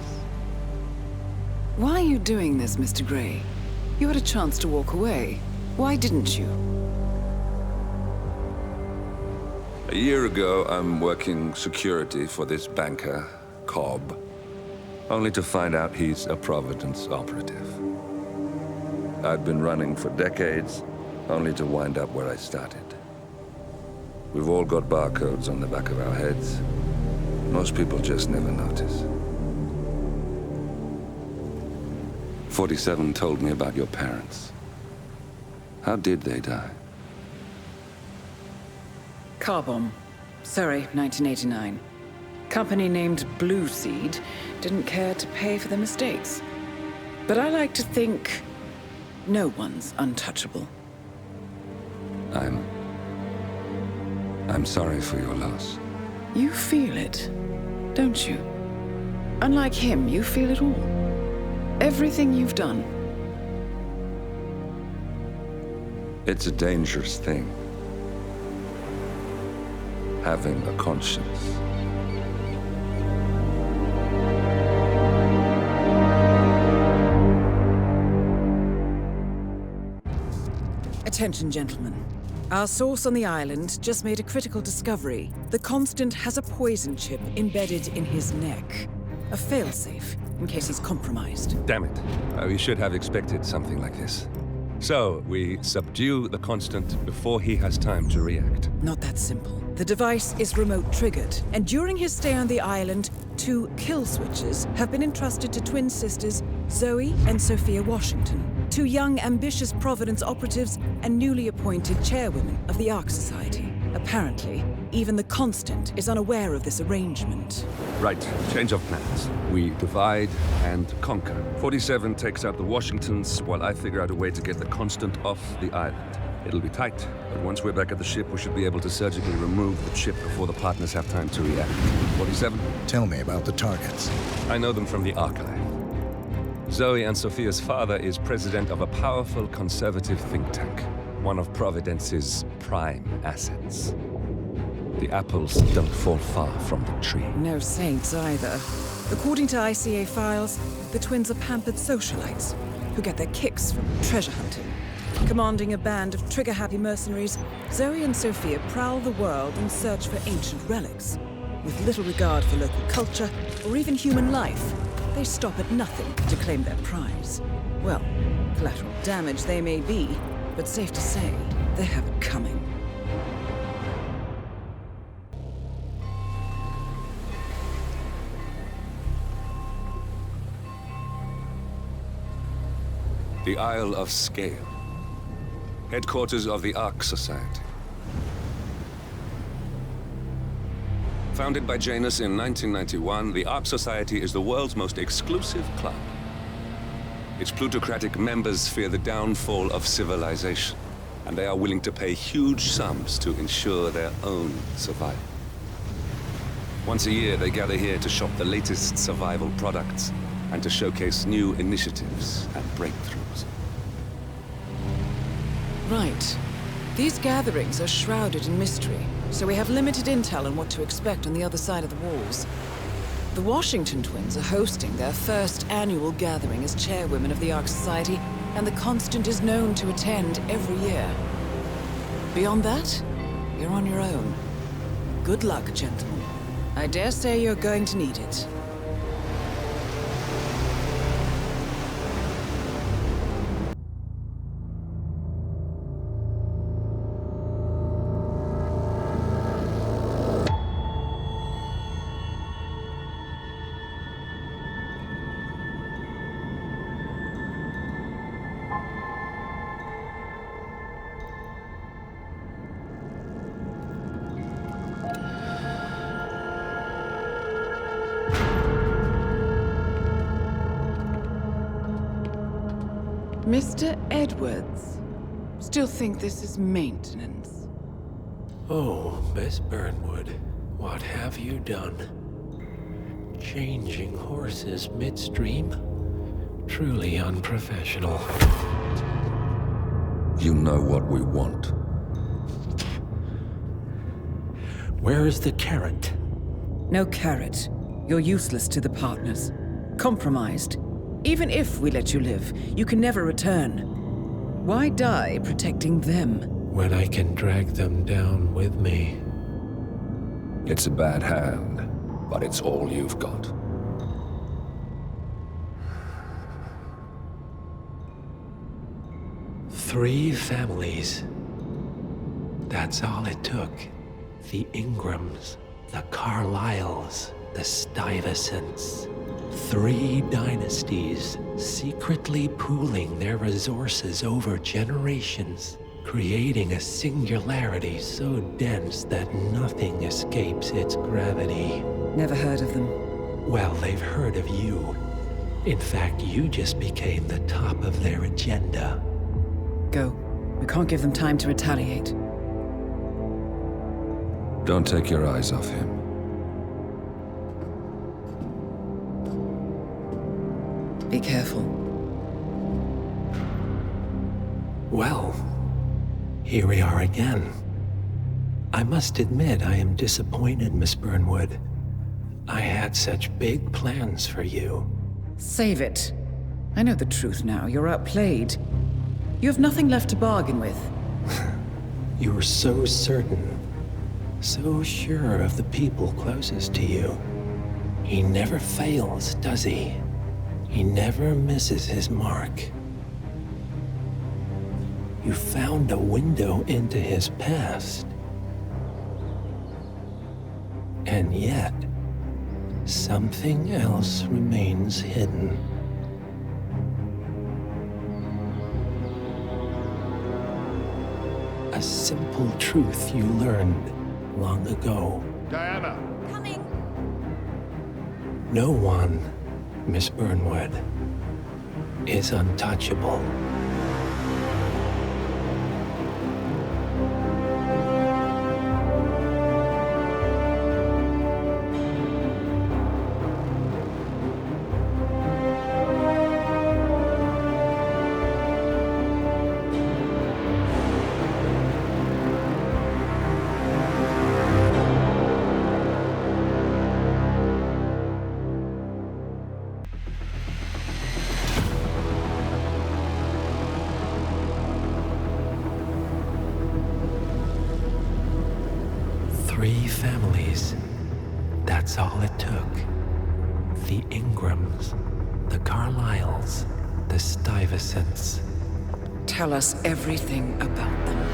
Why are you doing this, Mr. Gray? You had a chance to walk away. Why didn't you?
A year ago, I'm working security for this banker, Cobb, only to find out he's a Providence operative. I'd been running for decades, only to wind up where I started. We've all got barcodes on the back of our heads. Most people just never notice.
47 told me about your parents. How did they die?
Car bomb. Surrey, 1989. Company named Blue Seed didn't care to pay for their mistakes. But I like to think no one's untouchable.
I'm sorry for your loss.
You feel it, don't you? Unlike him, you feel it all. Everything you've done.
It's a dangerous thing. Having a conscience.
Attention, gentlemen. Our source on the island just made a critical discovery. The Constant has a poison chip embedded in his neck. A failsafe, in case he's compromised.
Damn it. We should have expected something like this. So, we subdue the Constant before he has time to react.
Not that simple. The device is remote-triggered, and during his stay on the island, 2 kill switches have been entrusted to twin sisters Zoe and Sophia Washington, 2 young, ambitious Providence operatives and newly appointed chairwomen of the Ark Society. Apparently, even the Constant is unaware of this arrangement.
Right, change of plans. We divide and conquer. 47 takes out the Washingtons, while I figure out a way to get the Constant off the island. It'll be tight, but once we're back at the ship, we should be able to surgically remove the chip before the partners have time to react. 47?
Tell me about the targets.
I know them from the archive. Zoe and Sophia's father is president of a powerful conservative think tank, one of Providence's prime assets. The apples don't fall far from the tree.
No saints either. According to ICA files, the twins are pampered socialites who get their kicks from treasure hunting. Commanding a band of trigger-happy mercenaries, Zoe and Sophia prowl the world in search for ancient relics. With little regard for local culture or even human life, they stop at nothing to claim their prize. Well, collateral damage they may be, but safe to say, they have it coming.
The Isle of Scale. Headquarters of the Ark Society. Founded by Janus in 1991, the Ark Society is the world's most exclusive club. Its plutocratic members fear the downfall of civilization, and they are willing to pay huge sums to ensure their own survival. Once a year, they gather here to shop the latest survival products and to showcase new initiatives and breakthroughs.
Right. These gatherings are shrouded in mystery, so we have limited intel on what to expect on the other side of the walls. The Washington twins are hosting their first annual gathering as chairwomen of the Ark Society, and the Constant is known to attend every year. Beyond that, you're on your own. Good luck, gentlemen. I dare say you're going to need it. Mr. Edwards, still think this is maintenance?
Oh, Miss Burnwood, what have you done? Changing horses midstream? Truly unprofessional.
You know what we want.
Where is the carrot?
No carrot. You're useless to the partners. Compromised. Even if we let you live, you can never return. Why die protecting them?
When I can drag them down with me.
It's a bad hand, but it's all you've got.
Three families. That's all it took. The Ingrams, the Carlyles, the Stuyvesants. 3 dynasties secretly pooling their resources over generations, creating a singularity so dense that nothing escapes its gravity.
Never heard of them.
Well, they've heard of you. In fact, you just became the top of their agenda.
Go. We can't give them time to retaliate.
Don't take your eyes off him.
Be careful.
Well, here we are again. I must admit I am disappointed, Miss Burnwood. I had such big plans for you.
Save it. I know the truth now. You're outplayed. You have nothing left to bargain with.
You were so certain, so sure of the people closest to you. He never fails, does he? He never misses his mark. You found a window into his past. And yet, something else remains hidden. A simple truth you learned long ago.
Diana!
Coming!
No one, Miss Burnwood, is untouchable. Three families. That's all it took. The Ingrams, the Carlyles, the Stuyvesants.
Tell us everything about them.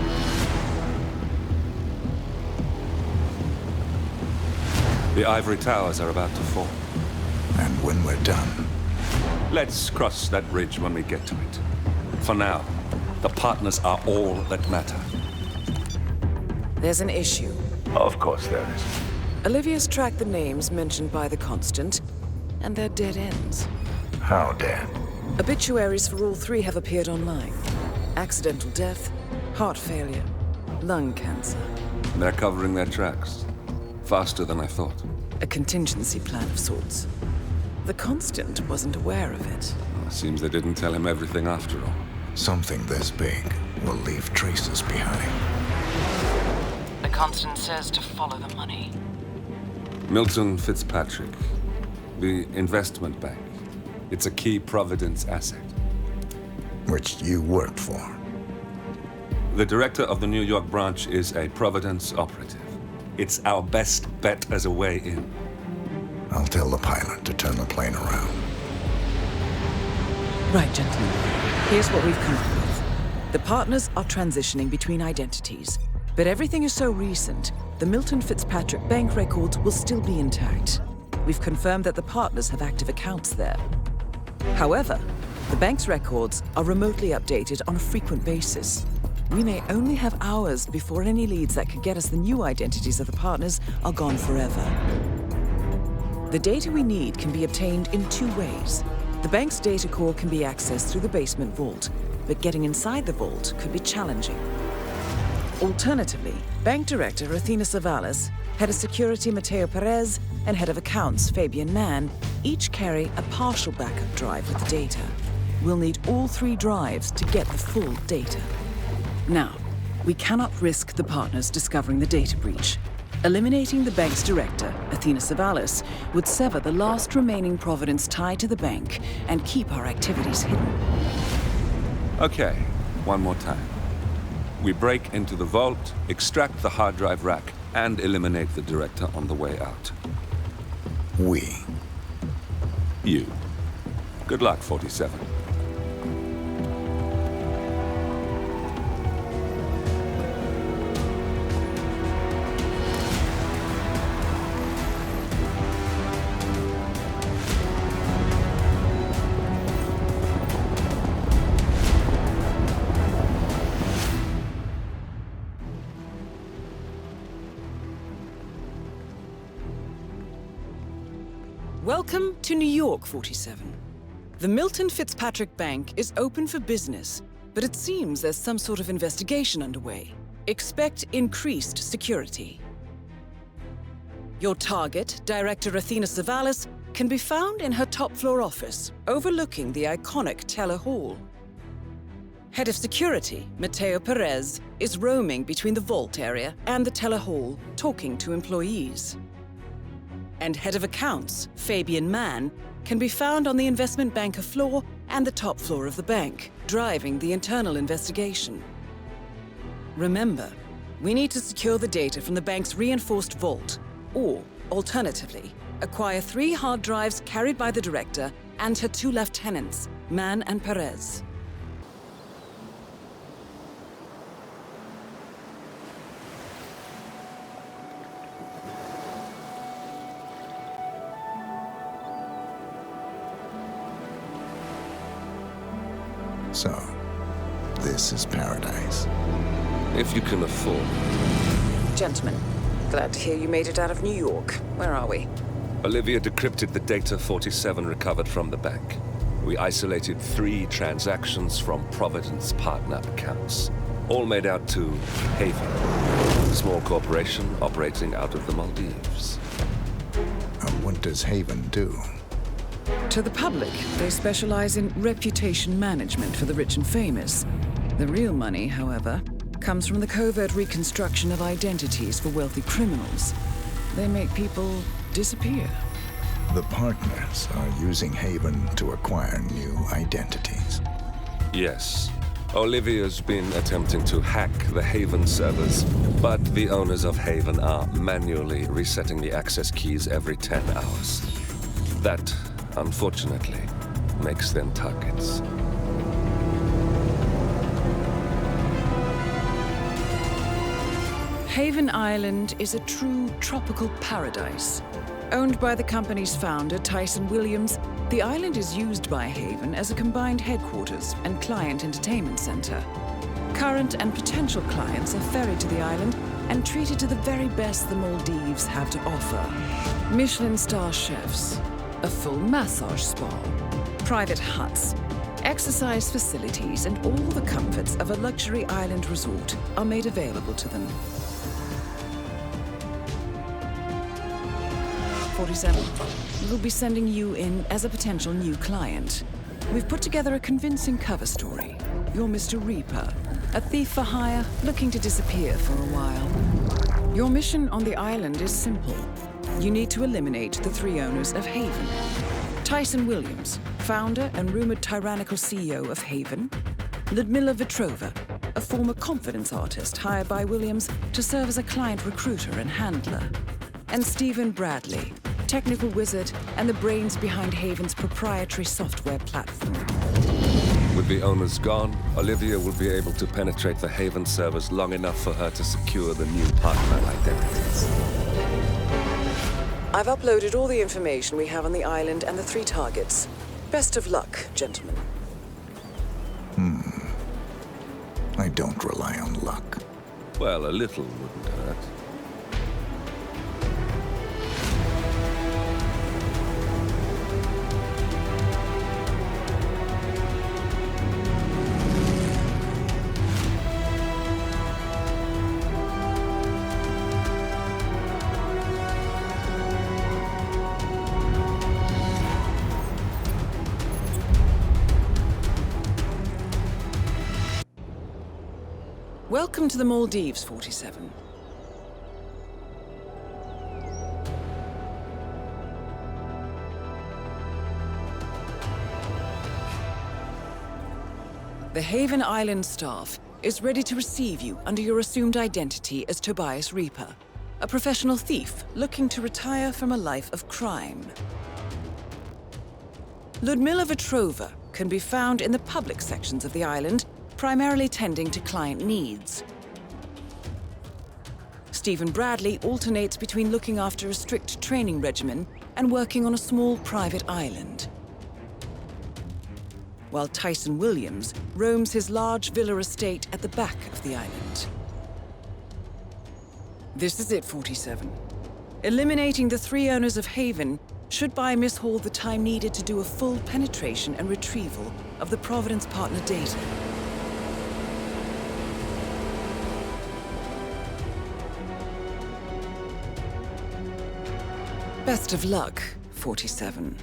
The ivory towers are about to fall.
And when we're done...
Let's cross that bridge when we get to it. For now, the partners are all that matter.
There's an issue.
Of course there is.
Olivia's tracked the names mentioned by the Constant, and they're dead ends.
How dead?
Obituaries for all 3 have appeared online. Accidental death, heart failure, lung cancer.
They're covering their tracks. Faster than I thought.
A contingency plan of sorts. The Constant wasn't aware of it.
Well, seems they didn't tell him everything after all.
Something this big will leave traces behind.
The Constant says to follow the money.
Milton Fitzpatrick, the investment bank. It's a key Providence asset.
Which you worked for.
The director of the New York branch is a Providence operative. It's our best bet as a way in.
I'll tell the pilot to turn the plane around.
Right, gentlemen. Here's what we've come up with. The partners are transitioning between identities. But everything is so recent, the Milton Fitzpatrick bank records will still be intact. We've confirmed that the partners have active accounts there. However, the bank's records are remotely updated on a frequent basis. We may only have hours before any leads that could get us the new identities of the partners are gone forever. The data we need can be obtained in 2 ways. The bank's data core can be accessed through the basement vault, but getting inside the vault could be challenging. Alternatively, Bank Director Athena Savalas, Head of Security Mateo Perez, and Head of Accounts Fabian Mann each carry a partial backup drive with the data. We'll need all 3 drives to get the full data. Now, we cannot risk the partners discovering the data breach. Eliminating the bank's director, Athena Savalas, would sever the last remaining Providence tie to the bank and keep our activities hidden.
Okay, one more time. We break into the vault, extract the hard drive rack, and eliminate the director on the way out.
We.
You. Good luck, 47.
Welcome to New York, 47. The Milton Fitzpatrick Bank is open for business, but it seems there's some sort of investigation underway. Expect increased security. Your target, Director Athena Savalas, can be found in her top-floor office, overlooking the iconic Teller Hall. Head of Security, Mateo Perez, is roaming between the vault area and the Teller Hall, talking to employees. And Head of Accounts, Fabian Mann, can be found on the investment banker floor and the top floor of the bank, driving the internal investigation. Remember, we need to secure the data from the bank's reinforced vault, or, alternatively, acquire 3 hard drives carried by the director and her 2 lieutenants, Mann and Perez.
So, this is paradise.
If you can afford.
Gentlemen, glad to hear you made it out of New York. Where are we?
Olivia decrypted the data 47 recovered from the bank. We isolated 3 transactions from Providence partner accounts, all made out to Haven, a small corporation operating out of the Maldives.
And what does Haven do?
To the public, they specialize in reputation management for the rich and famous. The real money, however, comes from the covert reconstruction of identities for wealthy criminals. They make people disappear.
The partners are using Haven to acquire new identities.
Yes. Olivia's been attempting to hack the Haven servers, but the owners of Haven are manually resetting the access keys every 10 hours. That, unfortunately, makes them targets.
Haven Island is a true tropical paradise. Owned by the company's founder, Tyson Williams, the island is used by Haven as a combined headquarters and client entertainment center. Current and potential clients are ferried to the island and treated to the very best the Maldives have to offer. Michelin star chefs, a full massage spa, private huts, exercise facilities, and all the comforts of a luxury island resort are made available to them. 47. We'll be sending you in as a potential new client. We've put together a convincing cover story. You're Mr. Reaper, a thief for hire looking to disappear for a while. Your mission on the island is simple. You need to eliminate the 3 owners of Haven. Tyson Williams, founder and rumored tyrannical CEO of Haven. Ludmila Vetrova, a former confidence artist hired by Williams to serve as a client recruiter and handler. And Stephen Bradley, technical wizard and the brains behind Haven's proprietary software platform.
With the owners gone, Olivia will be able to penetrate the Haven servers long enough for her to secure the new partner identities.
I've uploaded all the information we have on the island and the 3 targets. Best of luck, gentlemen.
I don't rely on luck.
Well, a little wouldn't hurt.
Welcome to the Maldives, 47. The Haven Island staff is ready to receive you under your assumed identity as Tobias Reaper, a professional thief looking to retire from a life of crime. Ludmila Vetrova can be found in the public sections of the island, primarily tending to client needs. Stephen Bradley alternates between looking after a strict training regimen and working on a small private island, while Tyson Williams roams his large villa estate at the back of the island. This is it, 47. Eliminating the 3 owners of Haven should buy Miss Hall the time needed to do a full penetration and retrieval of the Providence partner data. Best of luck, 47.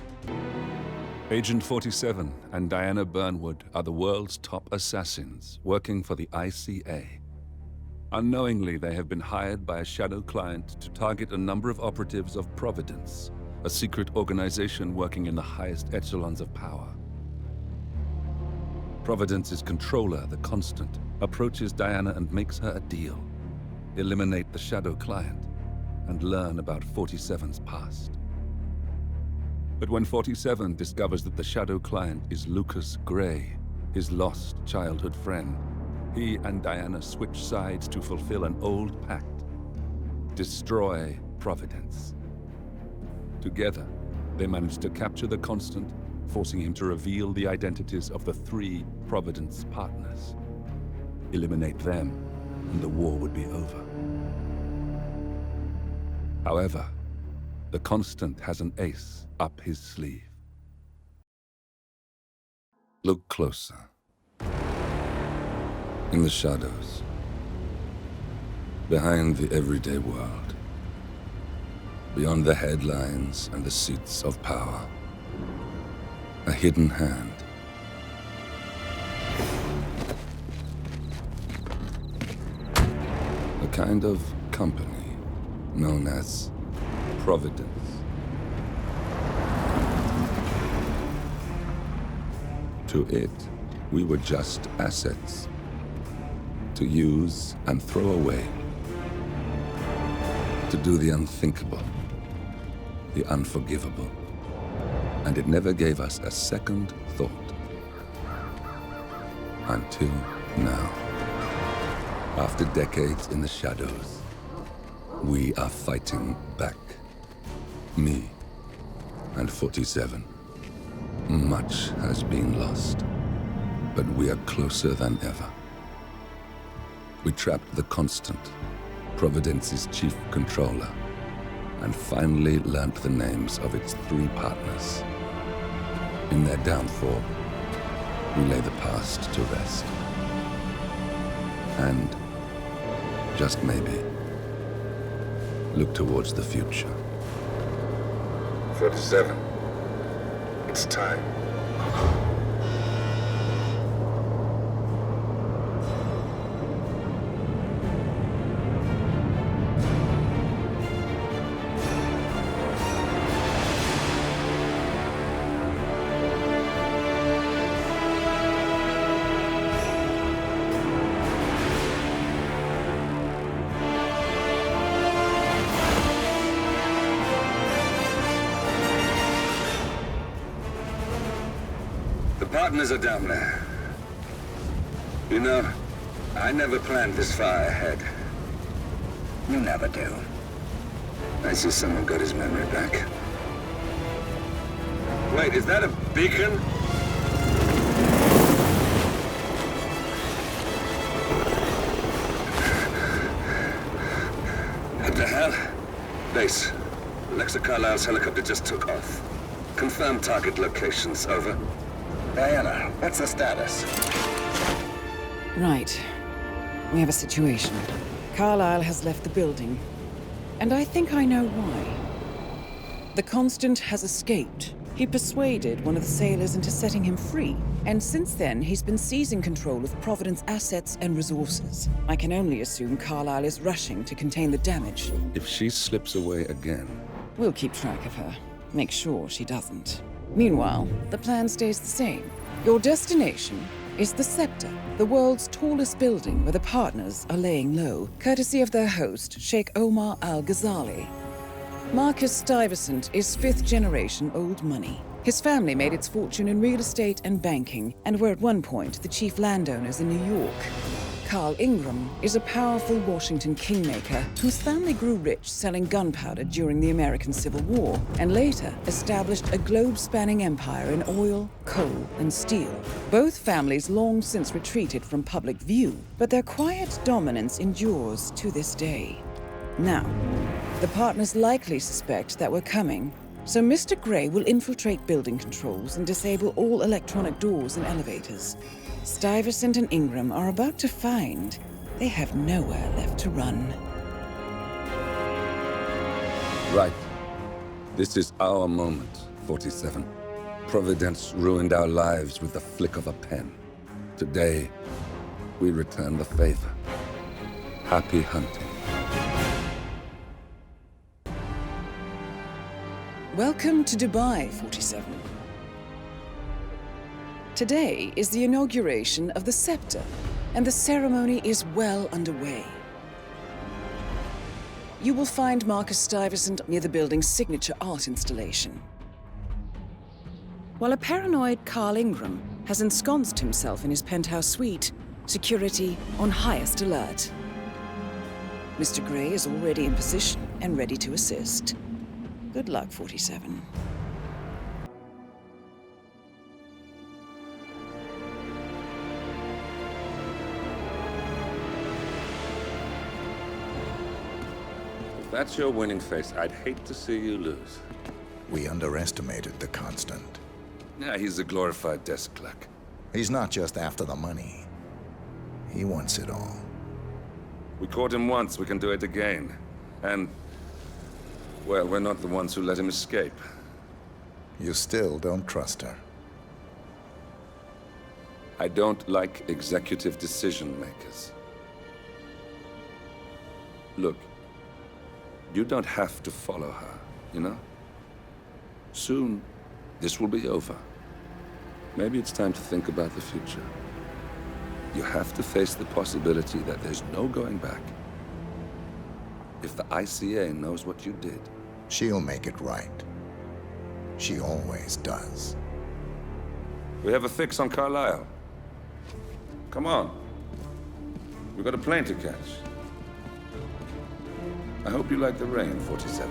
Agent 47 and Diana Burnwood are the world's top assassins working for the ICA. Unknowingly, they have been hired by a shadow client to target a number of operatives of Providence, a secret organization working in the highest echelons of power. Providence's controller, the Constant, approaches Diana and makes her a deal. Eliminate the shadow client and learn about 47's past. But when 47 discovers that the shadow client is Lucas Gray, his lost childhood friend, he and Diana switch sides to fulfill an old pact: destroy Providence. Together, they manage to capture the Constant, forcing him to reveal the identities of the 3 Providence partners. Eliminate them, and the war would be over. However, the Constant has an ace up his sleeve. Look closer. In the shadows, behind the everyday world, beyond the headlines and the seats of power, a hidden hand. A kind of company known as Providence. To it, we were just assets, to use and throw away, to do the unthinkable, the unforgivable. And it never gave us a second thought. Until now. After decades in the shadows, we are fighting back. Me and 47. Much has been lost, but we are closer than ever. We trapped the Constant, Providence's chief controller, and finally learnt the names of its 3 partners. In their downfall, we lay the past to rest. And, just maybe, look towards the future.
47. It's time.
Partners are down there. You know, I never planned this far ahead. You never do. I see someone got his memory back. Wait, is that a beacon? What the hell? Base. Alexa Carlisle's helicopter just took off. Confirm target locations, over.
Diana, what's the status?
Right. We have a situation. Carlisle has left the building. And I think I know why. The Constant has escaped, He persuaded one of the sailors into setting him free, and since then he's been seizing control of Providence assets and resources. I can only assume Carlyle is rushing to contain the damage.
If she slips away again...
We'll keep track of her. Make sure she doesn't. Meanwhile, the plan stays the same. Your destination is the Scepter, the world's tallest building where the partners are laying low, courtesy of their host, Sheikh Omar Al-Ghazali. Marcus Stuyvesant is fifth-generation old money. His family made its fortune in real estate and banking, and were at one point the chief landowners in New York. Carl Ingram is a powerful Washington kingmaker whose family grew rich selling gunpowder during the American Civil War, and later established a globe-spanning empire in oil, coal, and steel. Both families long since retreated from public view, but their quiet dominance endures to this day. Now, the partners likely suspect that we're coming, so Mr. Gray will infiltrate building controls and disable all electronic doors and elevators. Stuyvesant and Ingram are about to find they have nowhere left to run.
Right. This is our moment, 47. Providence ruined our lives with the flick of a pen. Today, we return the favor. Happy hunting.
Welcome to Dubai, 47. Today is the inauguration of the Scepter, and the ceremony is well underway. You will find Marcus Stuyvesant near the building's signature art installation, while a paranoid Carl Ingram has ensconced himself in his penthouse suite, security on highest alert. Mr. Gray is already in position and ready to assist. Good luck, 47.
If that's your winning face, I'd hate to see you lose.
We underestimated the Constant.
Yeah, he's a glorified desk clerk.
He's not just after the money. He wants it all.
We caught him once, we can do it again. And, well, we're not the ones who let him escape.
You still don't trust her?
I don't like executive decision makers. Look, you don't have to follow her, you know? Soon, this will be over. Maybe it's time to think about the future. You have to face the possibility that there's no going back. If the ICA knows what you did...
She'll make it right. She always does.
We have a fix on Carlyle. Come on. We've got a plane to catch. I hope you like the rain, 47.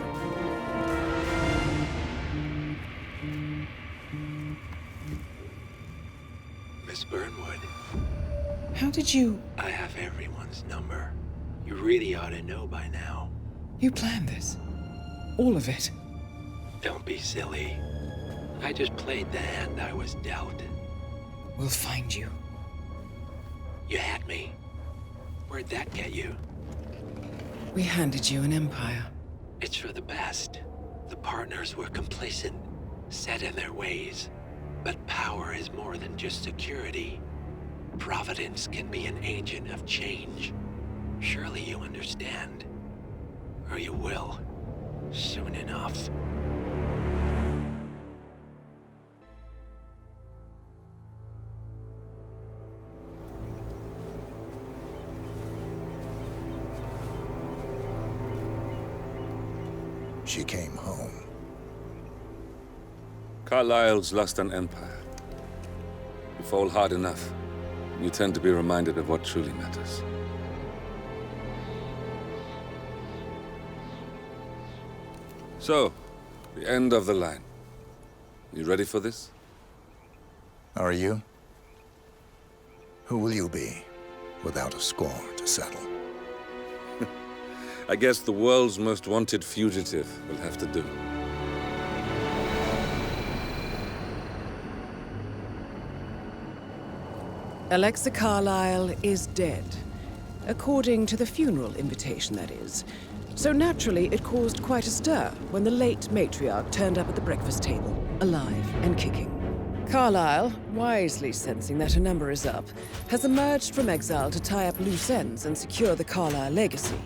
Miss Burnwood.
How did you...
I have everyone's number. You really ought to know by now.
You planned this? All of it?
Don't be silly. I just played the hand I was dealt.
We'll find you.
You had me. Where'd that get you?
We handed you an empire.
It's for the best. The partners were complacent, set in their ways. But power is more than just security. Providence can be an agent of change. Surely you understand. Or you will. Soon enough.
She came home.
Carlyle's lost an empire. You fall hard enough, you tend to be reminded of what truly matters. So, the end of the line. You ready for this?
Are you? Who will you be, without a score to settle?
I guess the world's most wanted fugitive will have to do.
Alexa Carlyle is dead. According to the funeral invitation, that is. So naturally, it caused quite a stir when the late matriarch turned up at the breakfast table. alive and kicking. Carlyle, wisely sensing that her number is up, has emerged from exile to tie up loose ends and secure the Carlyle legacy.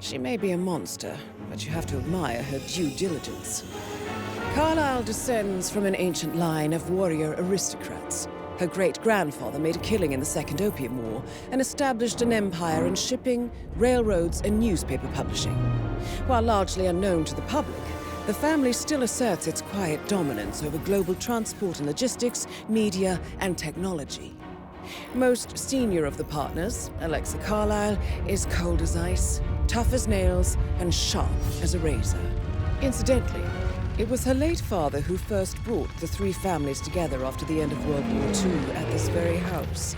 She may be a monster, but you have to admire her due diligence. Carlyle descends from an ancient line of warrior aristocrats. Her great-grandfather made a killing in the Second Opium War and established an empire in shipping, railroads, and newspaper publishing. While largely unknown to the public, the family still asserts its quiet dominance over global transport and logistics, media, and technology. Most senior of the partners, Alexa Carlyle, is cold as ice, tough as nails, and sharp as a razor. Incidentally, it was her late father who first brought the three families together after the end of World War II at this very house,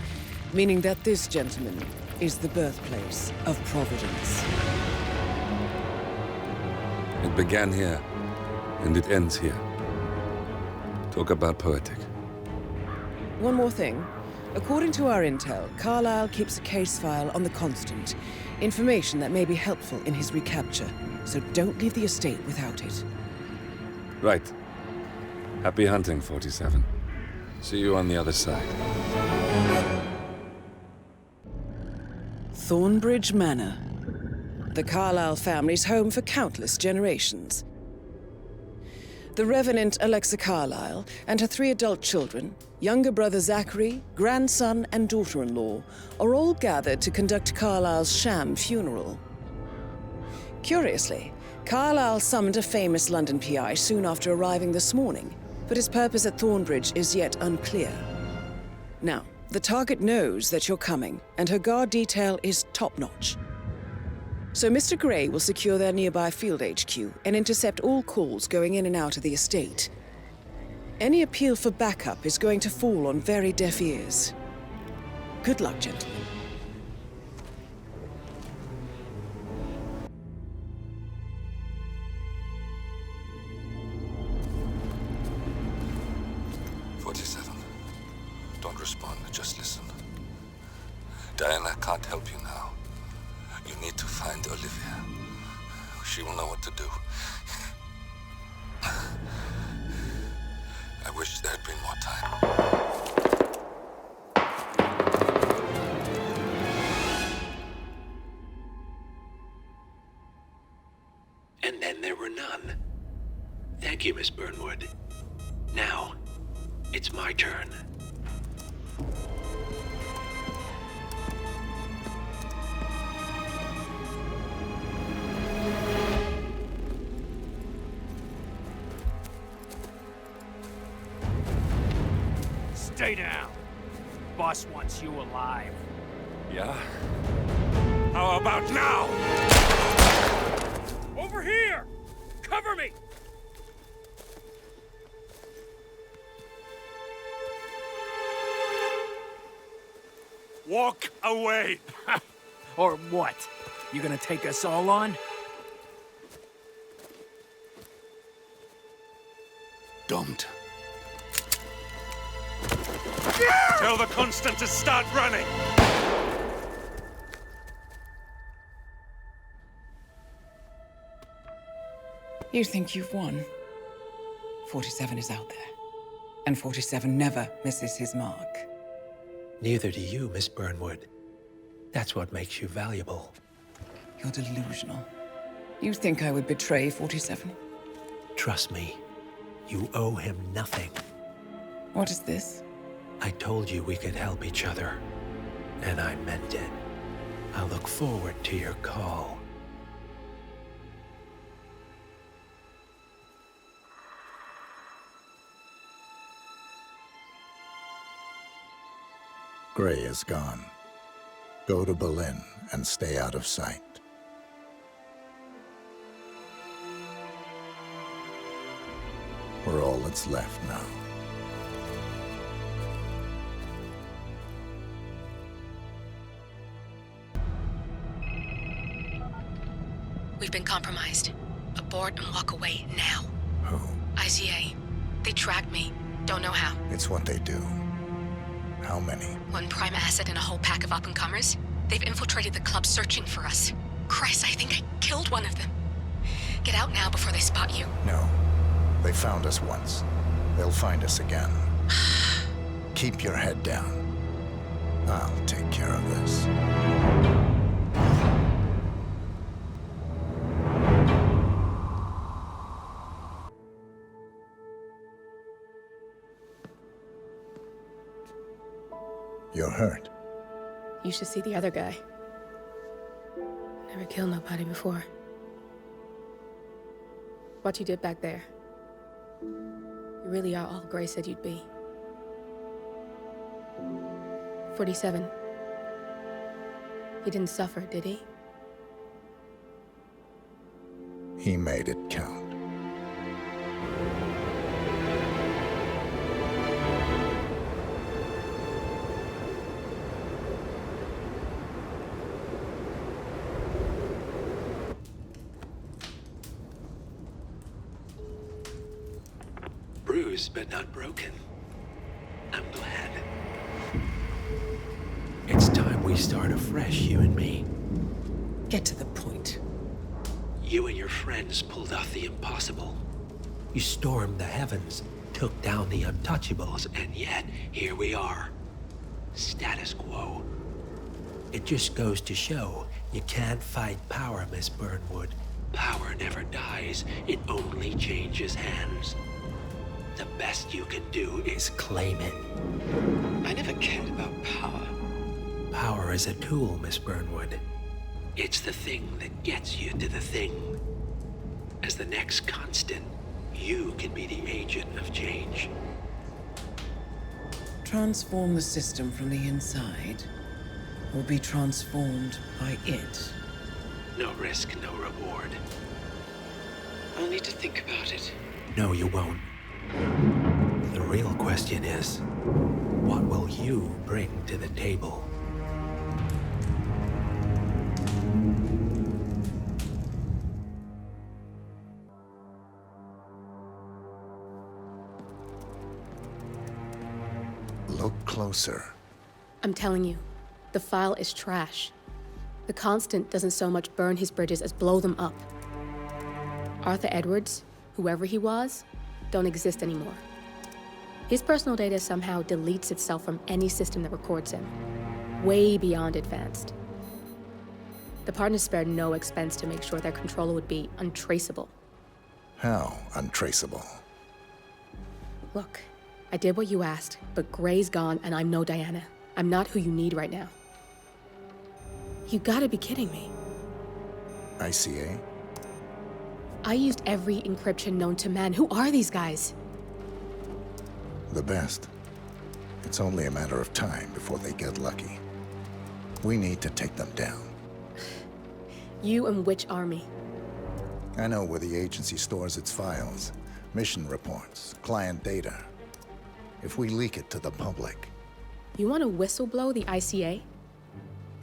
meaning that this gentleman is the birthplace of Providence.
It began here, and it ends here. Talk about poetic.
One more thing. According to our intel, Carlyle keeps a case file on the Constant, information that may be helpful in his recapture, so don't leave the estate without it.
Right. Happy hunting, 47. See you on the other side.
Thornbridge Manor. The Carlyle family's home for countless generations. The Revenant Alexa Carlyle and her 3 adult children, younger brother Zachary, grandson, and daughter-in-law, are all gathered to conduct Carlyle's sham funeral. Curiously, Carlyle summoned a famous London PI soon after arriving this morning, but his purpose at Thornbridge is yet unclear. Now, the target knows that you're coming, and her guard detail is top-notch. So Mr. Gray will secure their nearby field HQ and intercept all calls going in and out of the estate. Any appeal for backup is going to fall on very deaf ears. Good luck, gentlemen.
Don't respond, just listen. Diana can't help you now. You need to find Olivia. She will know what to do. I wish there had been more time.
And then there were none. Thank you, Miss Burnwood. Now, it's my turn.
Stay down. Boss wants you alive.
Yeah?
How about now? Over here! Cover me! Walk away! Or what? You gonna take us all on?
Don't.
Tell the Constant to start running!
You think you've won? 47 is out there. And 47 never misses his mark.
Neither do you, Miss Burnwood. That's what makes you valuable.
You're delusional. You think I would betray 47?
Trust me, you owe him nothing.
What is this?
I told you we could help each other, and I meant it. I look forward to your call.
Gray is gone. Go to Berlin and stay out of sight. We're all that's left now.
We've been compromised. Abort and walk away now.
Who?
ICA. They tracked me. Don't know how.
It's what they do. How many?
One prime asset and a whole pack of up-and-comers. They've infiltrated the club searching for us. Christ, I think I killed one of them. Get out now before they spot you.
No. They found us once. They'll find us again. Keep your head down. I'll take care of this. You're hurt.
You should see the other guy. Never killed nobody before. What you did back there. You really are all Gray said you'd be. 47. He didn't suffer, did he?
He made it count.
Bruised but not broken. I'm glad. It's time we start afresh, you and me.
Get to the point.
You and your friends pulled off the impossible. You stormed the heavens, took down the untouchables, and yet here we are. Status quo. It just goes to show you can't fight power, Miss Burnwood. Power never dies, it only changes hands. The best you can do is claim it. I never cared about power. Power is a tool, Miss Burnwood. It's the thing that gets you to the thing. As the next constant, you can be the agent of change.
Transform the system from the inside, or be transformed by it.
No risk, no reward. I'll need to think about it. No, you won't. The real question is, what will you bring to the table?
Look closer.
I'm telling you, the file is trash. The Constant doesn't so much burn his bridges as blow them up. Arthur Edwards, whoever he was, don't exist anymore. His personal data somehow deletes itself from any system that records him, way beyond advanced. The partners spared no expense to make sure their controller would be untraceable.
How untraceable?
Look, I did what you asked, but Gray's gone and I'm no Diana. I'm not who you need right now. You gotta be kidding me.
ICA?
I used every encryption known to man. Who are these guys?
The best. It's only a matter of time before they get lucky. We need to take them down.
You and which army?
I know where the agency stores its files, mission reports, client data. If we leak it to the public...
You want to whistleblow the ICA?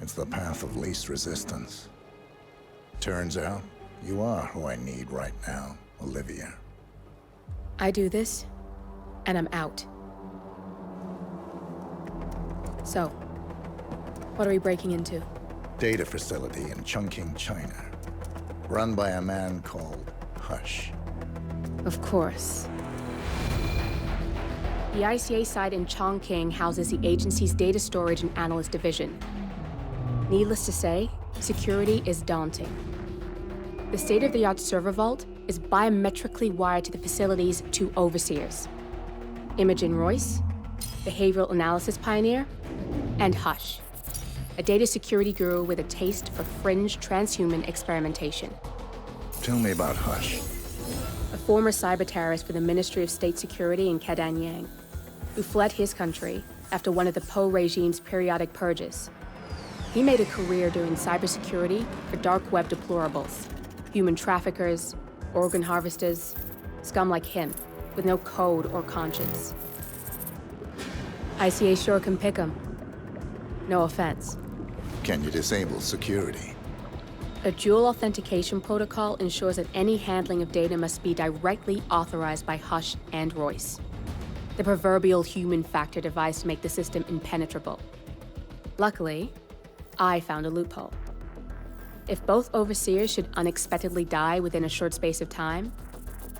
It's the path of least resistance. Turns out, you are who I need right now, Olivia.
I do this, and I'm out. So, what are we breaking into?
Data facility in Chongqing, China. Run by a man called Hush.
Of course. The ICA site in Chongqing houses the agency's data storage and analyst division. Needless to say, security is daunting. The state-of-the-art server vault is biometrically wired to the facility's 2 overseers. Imogen Royce, behavioral analysis pioneer, and Hush, a data security guru with a taste for fringe transhuman experimentation.
Tell me about Hush.
A former cyber terrorist for the Ministry of State Security in Kadanyang, who fled his country after one of the Po regime's periodic purges. He made a career doing cybersecurity for dark web deplorables, human traffickers, organ harvesters, scum like him, with no code or conscience. ICA sure can pick him. No offense.
Can you disable security?
A dual authentication protocol ensures that any handling of data must be directly authorized by Hush and Royce. The proverbial human factor device to make the system impenetrable. Luckily, I found a loophole. If both overseers should unexpectedly die within a short space of time,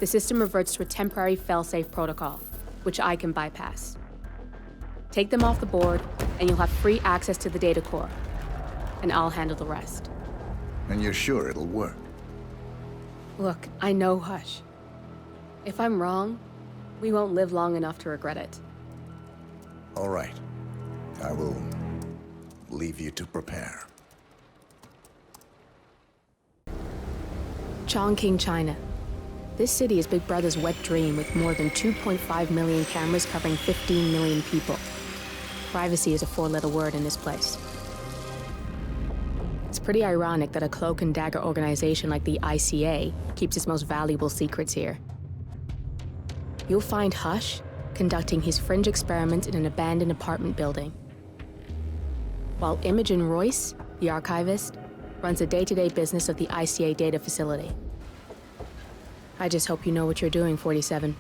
the system reverts to a temporary fail-safe protocol. which I can bypass. Take them off the board, and you'll have free access to the data core. And I'll handle the rest.
And you're sure it'll work?
Look, I know Hush. If I'm wrong, we won't live long enough to regret it.
All right. I will leave you to prepare.
Chongqing, China. This city is Big Brother's wet dream with more than 2.5 million cameras covering 15 million people. Privacy is a four-letter word in this place. It's pretty ironic that a cloak and dagger organization like the ICA keeps its most valuable secrets here. You'll find Hush conducting his fringe experiments in an abandoned apartment building, while Imogen Royce, the archivist, runs the day-to-day business of the ICA data facility. I just hope you know what you're doing, 47.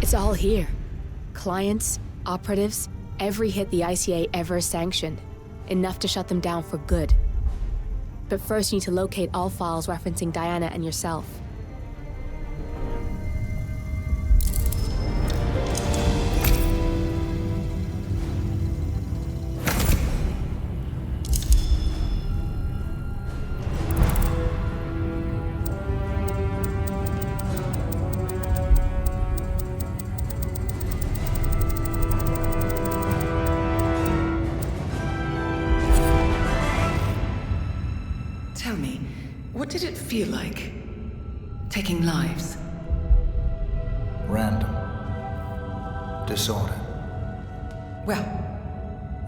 It's all here. Clients, operatives, every hit the ICA ever sanctioned. Enough to shut them down for good. But first you need to locate all files referencing Diana and yourself.
Tell me, what did it feel like? Taking lives?
Random. Disorder.
Well,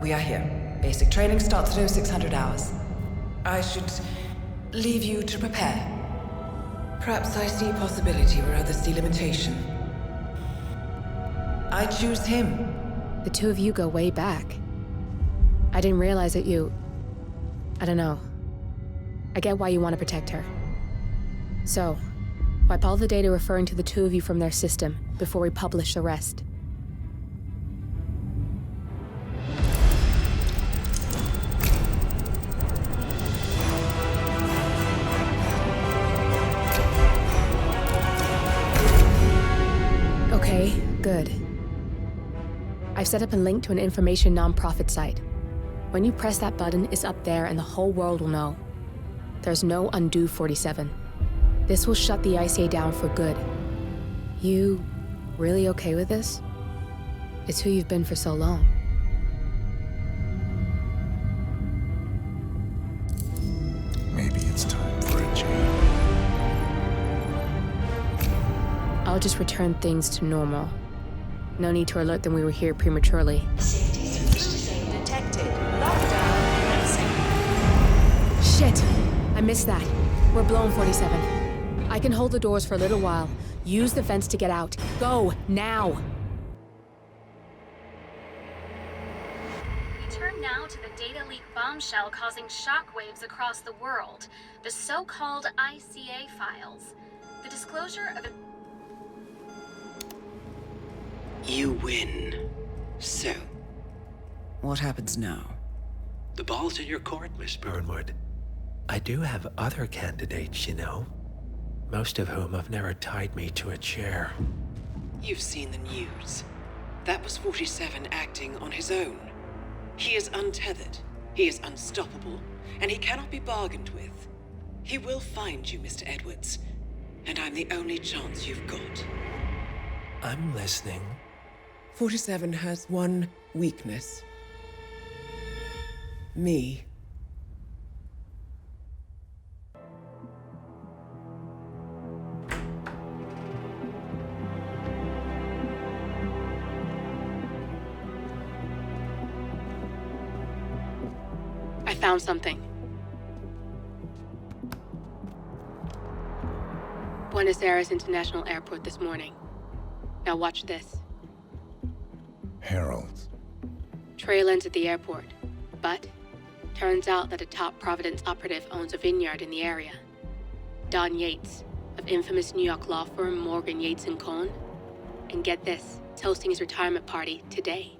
we are here. Basic training starts at 0600 hours. I should leave you to prepare. Perhaps I see possibility where others see limitation. I choose him.
The two of you go way back. I didn't realize that you... I don't know. I get why you want to protect her. So, wipe all the data referring to the two of you from their system before we publish the rest. Okay, good. I've set up a link to an information non-profit site. When you press that button, it's up there and the whole world will know. There's no undo 47. This will shut the ICA down for good. You really okay with this? It's who you've been for so long.
Maybe it's time for a change.
I'll just return things to normal. No need to alert them we were here prematurely.
Detected. Lockdown commencing.
Shit! I missed that. We're blown, 47. I can hold the doors for a little while. Use the vents to get out. Go, now!
We turn now to the data leak bombshell causing shockwaves across the world. The so-called ICA files. The disclosure of...
You win. So,
What happens now?
the ball's in your court, Miss
Burnwood. I do have other candidates, you know. Most of whom have never tied me to a chair.
You've seen the news. That was 47 acting on his own. He is untethered, he is unstoppable, and he cannot be bargained with. He will find you, Mr. Edwards, and I'm the only chance you've got.
I'm listening.
47 has one weakness. Me.
I found something. Buenos Aires International Airport this morning. Now watch this.
Heralds.
Trail ends at the airport, but turns out that a top Providence operative owns a vineyard in the area.
Don Yates, of infamous New York law firm Morgan, Yates & Cohn. And get this, it's hosting his retirement party today.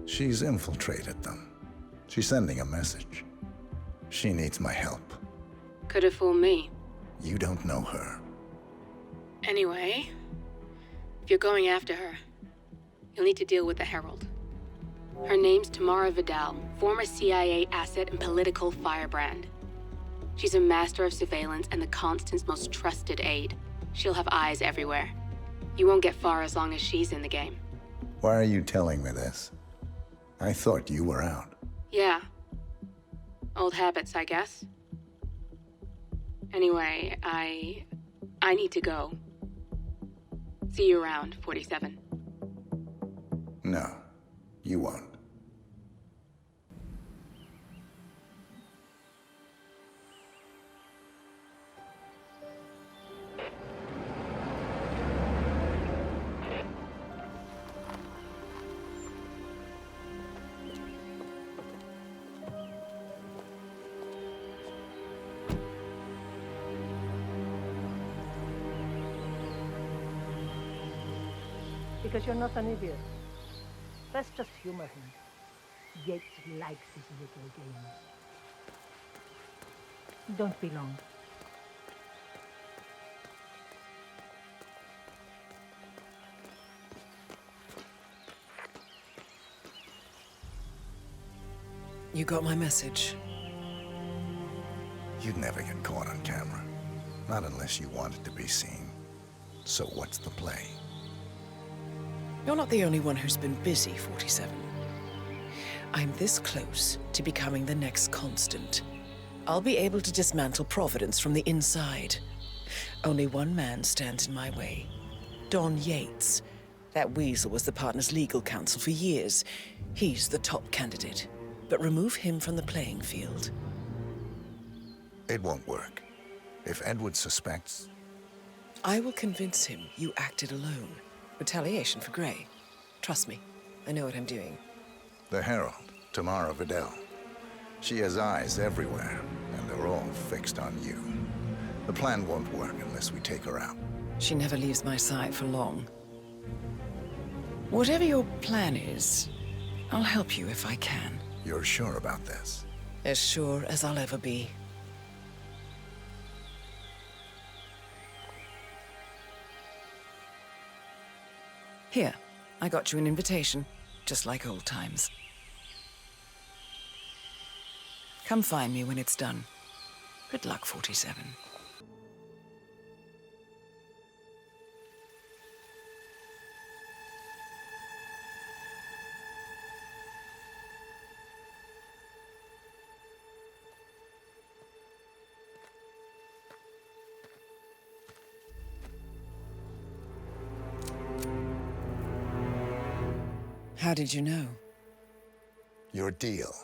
She's infiltrated them. She's sending a message. She needs my help.
Could have fooled me.
You don't know her.
Anyway, if you're going after her, you'll need to deal with the Herald. Her name's Tamara Vidal, former CIA asset and political firebrand. She's a master of surveillance and the Constant's most trusted aide. She'll have eyes everywhere. You won't get far as long as she's in the game.
Why are you telling me this? I thought you were out.
Yeah. Old habits, I guess. Anyway, I need to go. See you around, 47.
No, you won't.
Because you're not an idiot. Let's just humor him. Yates likes his little games. Don't be long.
You got my message.
You'd never get caught on camera. Not unless you wanted to be seen. So what's the play?
You're not the only one who's been busy, 47. I'm this close to becoming the next Constant. I'll be able to dismantle Providence from the inside. Only one man stands in my way. Don Yates. That weasel was the partner's legal counsel for years. He's the top candidate. But remove him from the playing field.
It won't work. If Edward suspects...
I will convince him you acted alone. Retaliation for Grey. Trust me, I know what I'm doing.
The Herald, Tamara Vidal. She has eyes everywhere, and they're all fixed on you. The plan won't work unless we take her out.
She never leaves my side for long. Whatever your plan is, I'll help you if I can.
You're sure about this?
As sure as I'll ever be. Here, I got you an invitation, just like old times. Come find me when it's done. Good luck, 47. How did you know?
Your deal.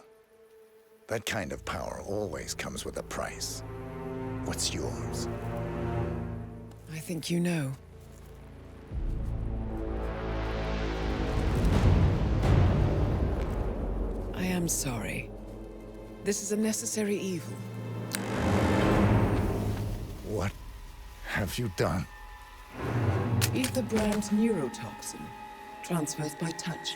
That kind of power always comes with a price. What's yours?
I think you know. I am sorry. This is a necessary evil.
What have you done?
Ether brand neurotoxin. Transfers by touch.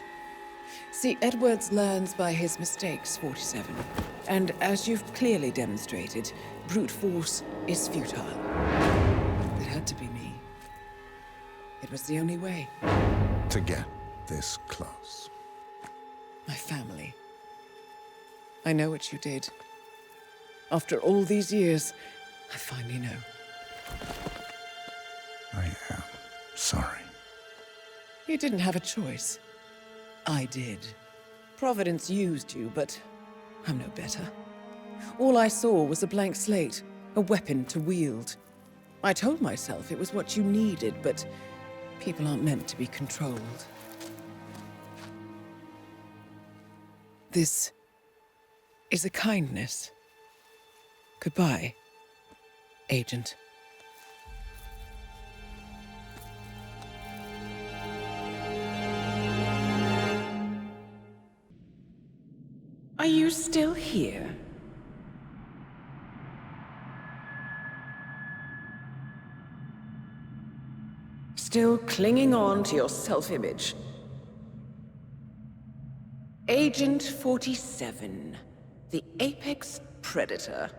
See, Edwards learns by his mistakes, 47. And as you've clearly demonstrated, brute force is futile. It had to be me. It was the only way.
To get this close.
My family. I know what you did. After all these years, I finally know.
I am sorry.
You didn't have a choice. I did. Providence used you, but I'm no better. All I saw was a blank slate, a weapon to wield. I told myself it was what you needed, but people aren't meant to be controlled. This is a kindness. Goodbye, Agent. Are you still here?
Still clinging on to your self-image. Agent 47, the apex predator.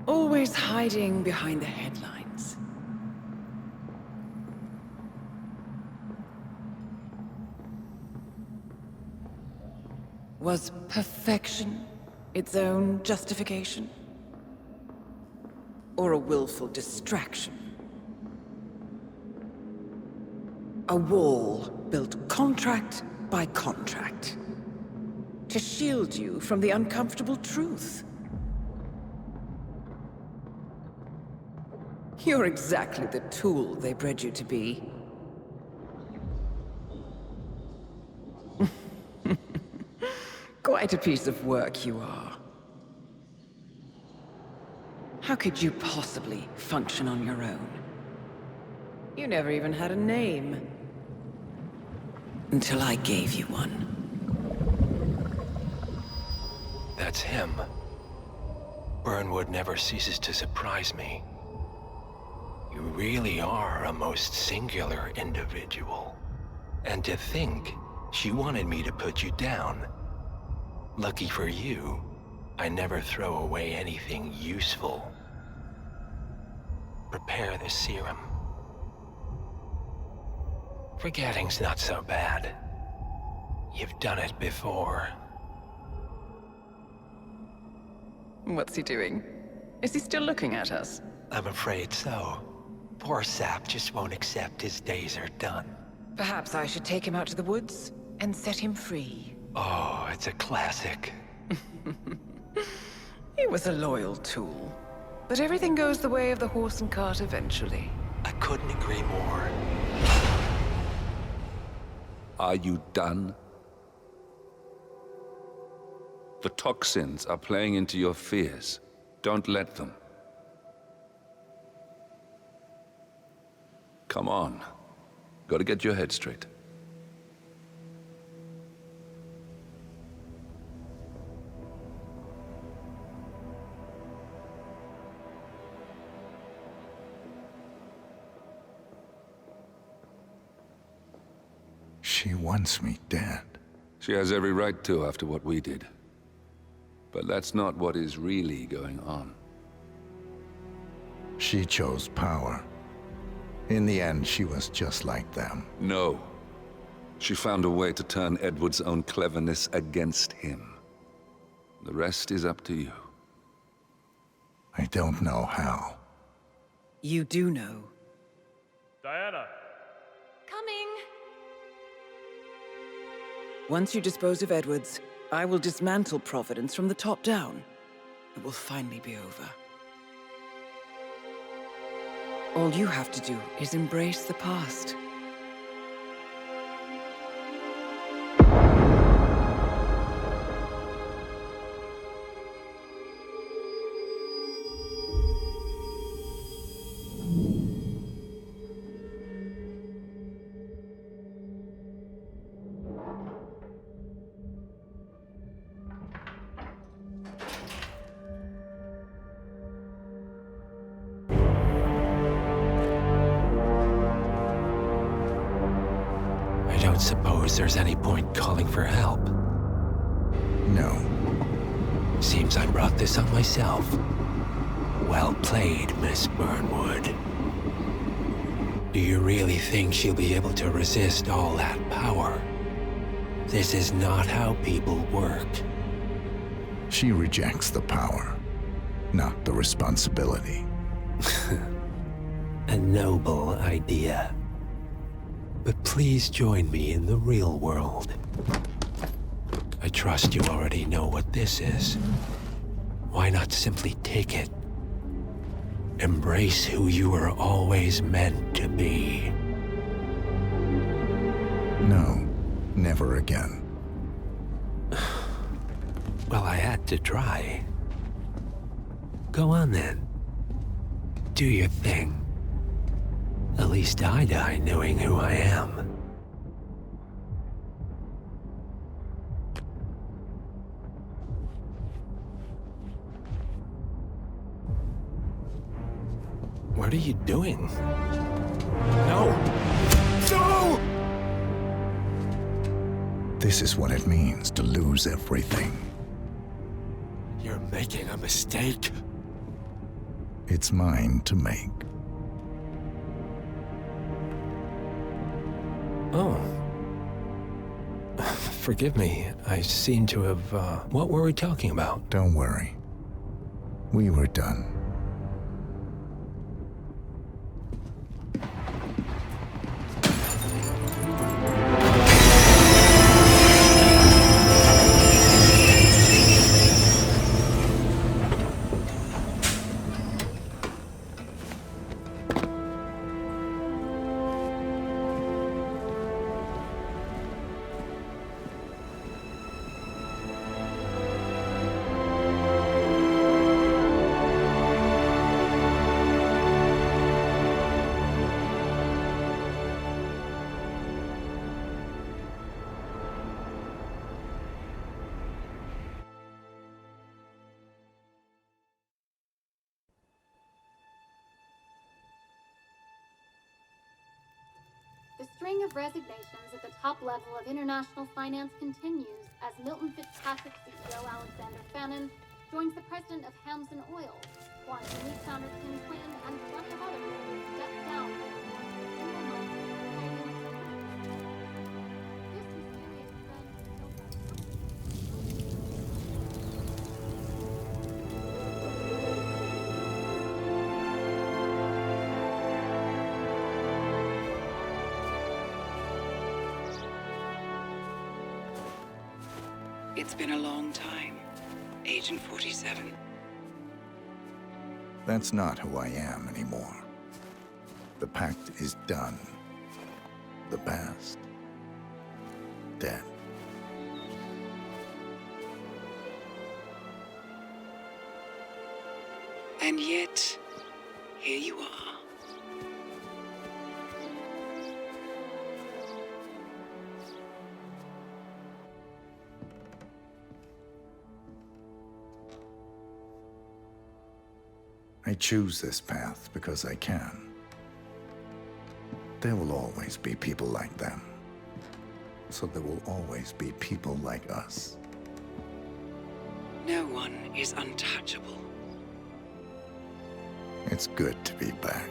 Always hiding behind the headlines. Was perfection its own justification? Or a willful distraction? A wall built contract by contract to shield you from the uncomfortable truth. You're exactly the tool they bred you to be. Quite a piece of work you are. How could you possibly function on your own? You never even had a name. Until I gave you one.
That's him. Burnwood never ceases to surprise me. You really are a most singular individual. And to think, she wanted me to put you down. Lucky for you, I never throw away anything useful. Prepare the serum. Forgetting's not so bad. You've done it before.
What's he doing? Is he still looking at us?
I'm afraid so. Poor sap just won't accept his days are done.
Perhaps I should take him out to the woods and set him free.
Oh, it's a classic.
He was a loyal tool. But everything goes the way of the horse and cart eventually.
I couldn't agree more.
Are you done? The toxins are playing into your fears. Don't let them. Come on. Gotta get your head straight.
She wants me dead.
She has every right to after what we did. But that's not what is really going on.
She chose power. In the end, she was just like them.
No. She found a way to turn Edward's own cleverness against him. The rest is up to you.
I don't know how.
You do know.
Diana!
Coming!
Once you dispose of Edwards, I will dismantle Providence from the top down. It will finally be over. All you have to do is embrace the past.
I don't suppose there's any point calling for help.
No.
Seems I brought this on myself. Well played, Miss Burnwood. Do you really think she'll be able to resist all that power? This is not how people work.
She rejects the power, not the responsibility.
A noble idea. But please join me in the real world. I trust you already know what this is. Why not simply take it? Embrace who you were always meant to be.
No, never again.
Well, I had to try. Go on then. Do your thing. At least I die knowing who I am. What are you doing? No!
No!
This is what it means to lose everything.
You're making a mistake.
It's mine to make.
Oh. Forgive me. I seem to have, What were we talking about?
Don't worry. We were done.
The string of resignations at the top level of international finance continues as Milton Fitzpatrick CEO Alexander Fannin joins the president of Hamson Oil, Quantum Leap founder Tim Quinn, and plenty of other people step down.
It's been a long time, Agent 47.
That's not who I am anymore. The pact is done. The past, dead.
And yet, here you are.
I choose this path because I can. There will always be people like them. So there will always be people like us.
No one is untouchable.
It's good to be back.